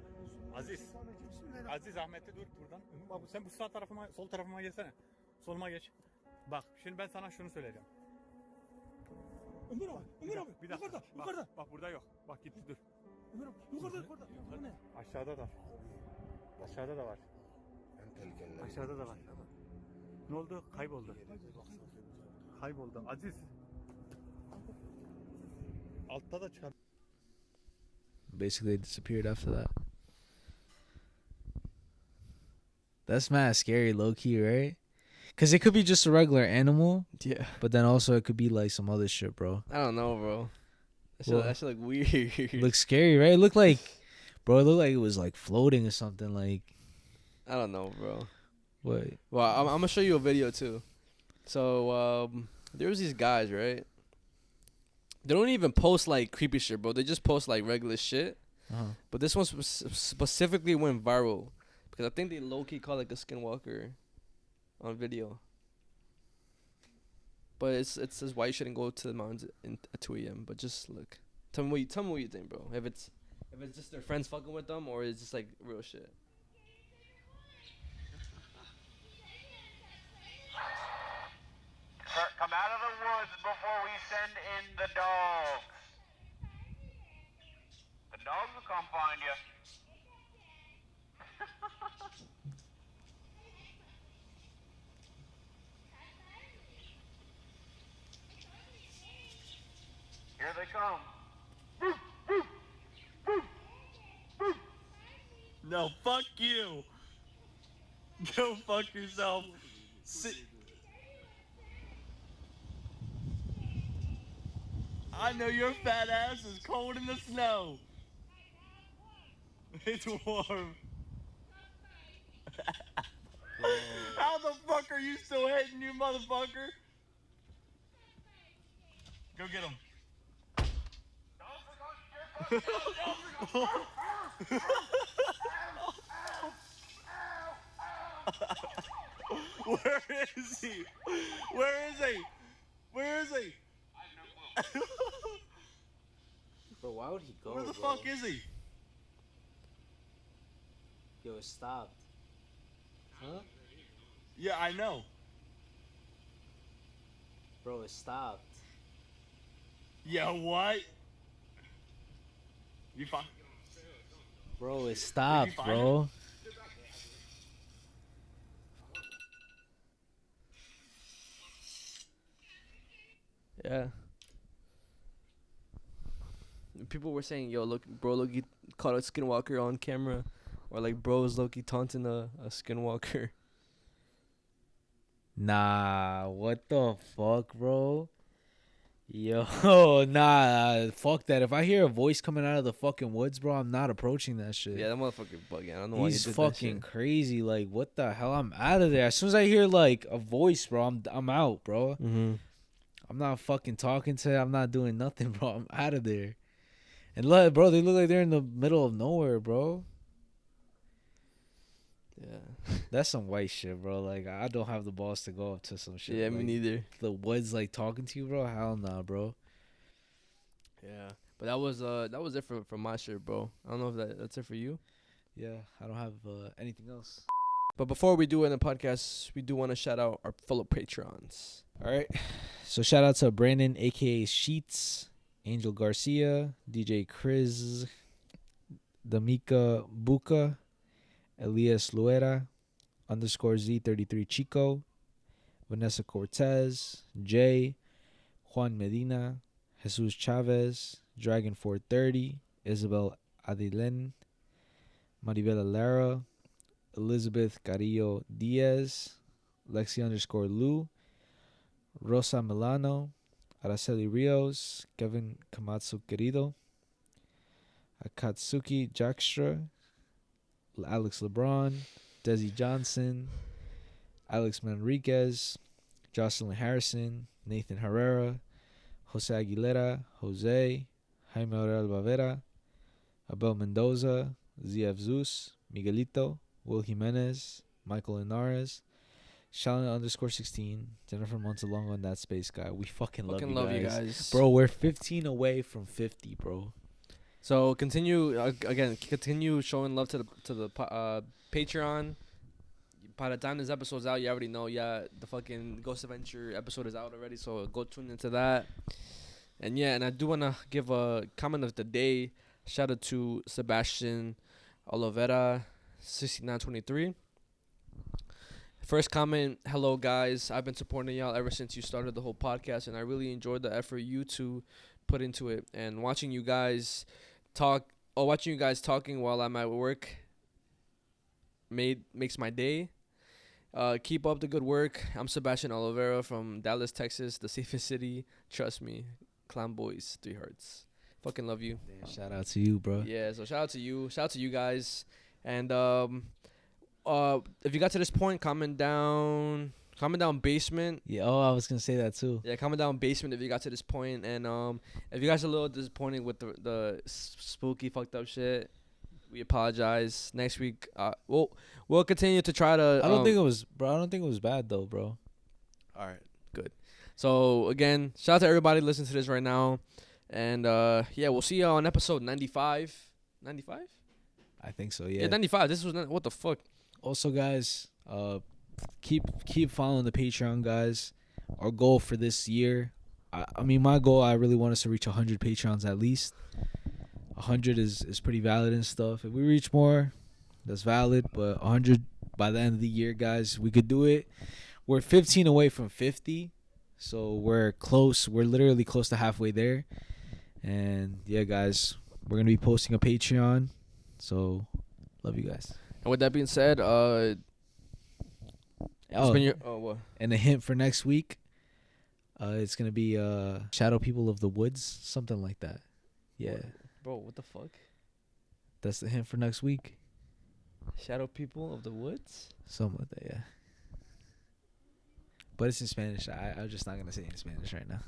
Aziz Ahmet'te dur buradan. Bak sen bu sağ tarafıma, sol tarafıma gelsene. Soluma geç. Bak şimdi ben sana şunu söyleyeceğim. Ömer abi. Bir dakika. Yukarıda. Bak burada yok. Bak gitti dur. Ömer abi yukarıda. Aşağıda da. Aşağıda da var. Aşağıda da var. Ne oldu? Kayboldu. Aziz. Altta da çıkar. Basically, they disappeared after that. That's mad scary, low key, right? Because it could be just a regular animal. Yeah. But then also it could be like some other shit, bro. I don't know, bro. That shit look weird. Looks scary, right? It looked like it was like floating or something. Like, I don't know, bro. What? Well, I'm gonna show you a video too. So there was these guys, right? They don't even post like creepy shit, bro. They just post like regular shit. But this one specifically went viral because I think they low key call like a skinwalker on video. But it says why you shouldn't go to the mountains at 2 a.m. But just look. Tell me what you think, bro. If it's just their friends fucking with them or it's just like real shit. Come out of the woods before we send in the dogs. The dogs will come find you. Here they come. No, fuck you. Go fuck yourself. I know your fat ass is cold in the snow. It's warm. How the fuck are you still hating, you motherfucker? Go get him. Where is he? Where is he? Where is he? Bro, why would he go? Where the bro? fuck is he? Yo, it stopped. Huh? Yeah, I know. Bro, it stopped. Yeah, what? You fine? Bro, it stopped, find bro. Yeah. People were saying, yo, look, bro, Loki caught a skinwalker on camera. Or like, bro's Loki taunting a skinwalker. Nah, what the fuck, bro? Yo, nah, fuck that. If I hear a voice coming out of the fucking woods, bro, I'm not approaching that shit. Yeah, that motherfucker bugging. I don't know why He's he did fucking that shit. crazy. Like, what the hell? I'm out of there. As soon as I hear like a voice, bro, I'm out, bro. Mm-hmm. I'm not fucking talking to. I'm not doing nothing, bro. I'm out of there. And look, bro, they look like they're in the middle of nowhere, bro. Yeah. That's some white shit, bro. Like, I don't have the balls to go up to some shit. Yeah, me like, neither. The woods, like, talking to you, bro? Hell nah, bro. Yeah. But that was it for my shit, bro. I don't know if that's it for you. Yeah, I don't have anything else. But before we do end the podcast, we do want to shout out our fellow patrons. All right. So shout out to Brandon, a.k.a. Sheets, Angel Garcia, DJ Chris, Damika Buka, Elias Luera, _Z33 Chico, Vanessa Cortez, Jay, Juan Medina, Jesus Chavez, Dragon 430, Isabel Adilen, Maribela Lara, Elizabeth Carrillo Diaz, Lexi _Lou, Rosa Milano, Araceli Rios, Kevin Kamatsu Querido, Akatsuki Jackstra, Alex LeBron, Desi Johnson, Alex Manriquez, Jocelyn Harrison, Nathan Herrera, Jose Aguilera, Jose, Jaime Aurel Bavera, Abel Mendoza, ZF Zeus, Miguelito, Will Jimenez, Michael Linares, Shalin _16, Jennifer Montalongo, and that space guy. We fucking love you guys. Bro, we're 15 away from 50, bro. So continue showing love to the Patreon. By the time this episode's out, you already know. Yeah, the fucking Ghost Adventure episode is out already, so go tune into that. And yeah, and I do wanna give a comment of the day. Shout out to Sebastian Oliveira, 6923. First comment, hello guys. I've been supporting y'all ever since you started the whole podcast, and I really enjoyed the effort you two put into it. And watching you guys talking while I'm at work makes my day. Keep up the good work. I'm Sebastian Oliveira from Dallas, Texas, the safest city. Trust me, Clown Boys, 3 hearts. Fucking love you. Damn, shout out to you, bro. Yeah, so shout out to you. Shout out to you guys. And if you got to this point, comment down basement. Yeah, I was gonna say that too. Yeah, comment down basement if you got to this point. And if you guys are a little disappointed with the spooky fucked up shit, we apologize. Next week, we'll continue to try to. I don't think it was bad though, bro. All right, good. So again, shout out to everybody listening to this right now, and yeah, we'll see you on episode 95. 95? I think so. Yeah. Yeah, 95. This was what the fuck. Also, guys, keep following the Patreon, guys. Our goal for this year, I mean, my goal, I really want us to reach 100 Patreons at least. 100 is pretty valid and stuff. If we reach more, that's valid. But 100 by the end of the year, guys, we could do it. We're 15 away from 50, so we're close. We're literally close to halfway there. And yeah, guys, we're gonna be posting a Patreon. So, love you guys. And with that being said, what? And a hint for next week, it's gonna be Shadow People of the Woods, something like that. Yeah. Bro, what the fuck? That's the hint for next week. Shadow People of the Woods? Something like that, yeah. But it's in Spanish. I'm just not gonna say it in Spanish right now.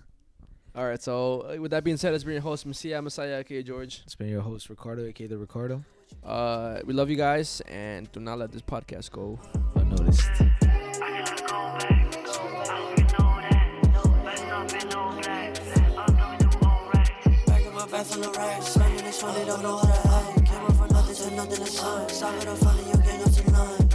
All right, so with that being said, it's been your host, Mezziah, aka George. It's been your host, Ricardo, aka the Ricardo. We love you guys, and do not let this podcast go unnoticed. Back on the rack, slamming this one, they don't know how to act. Came up from nothing to nothing to sign. Stop it up, funny, you gain up to none.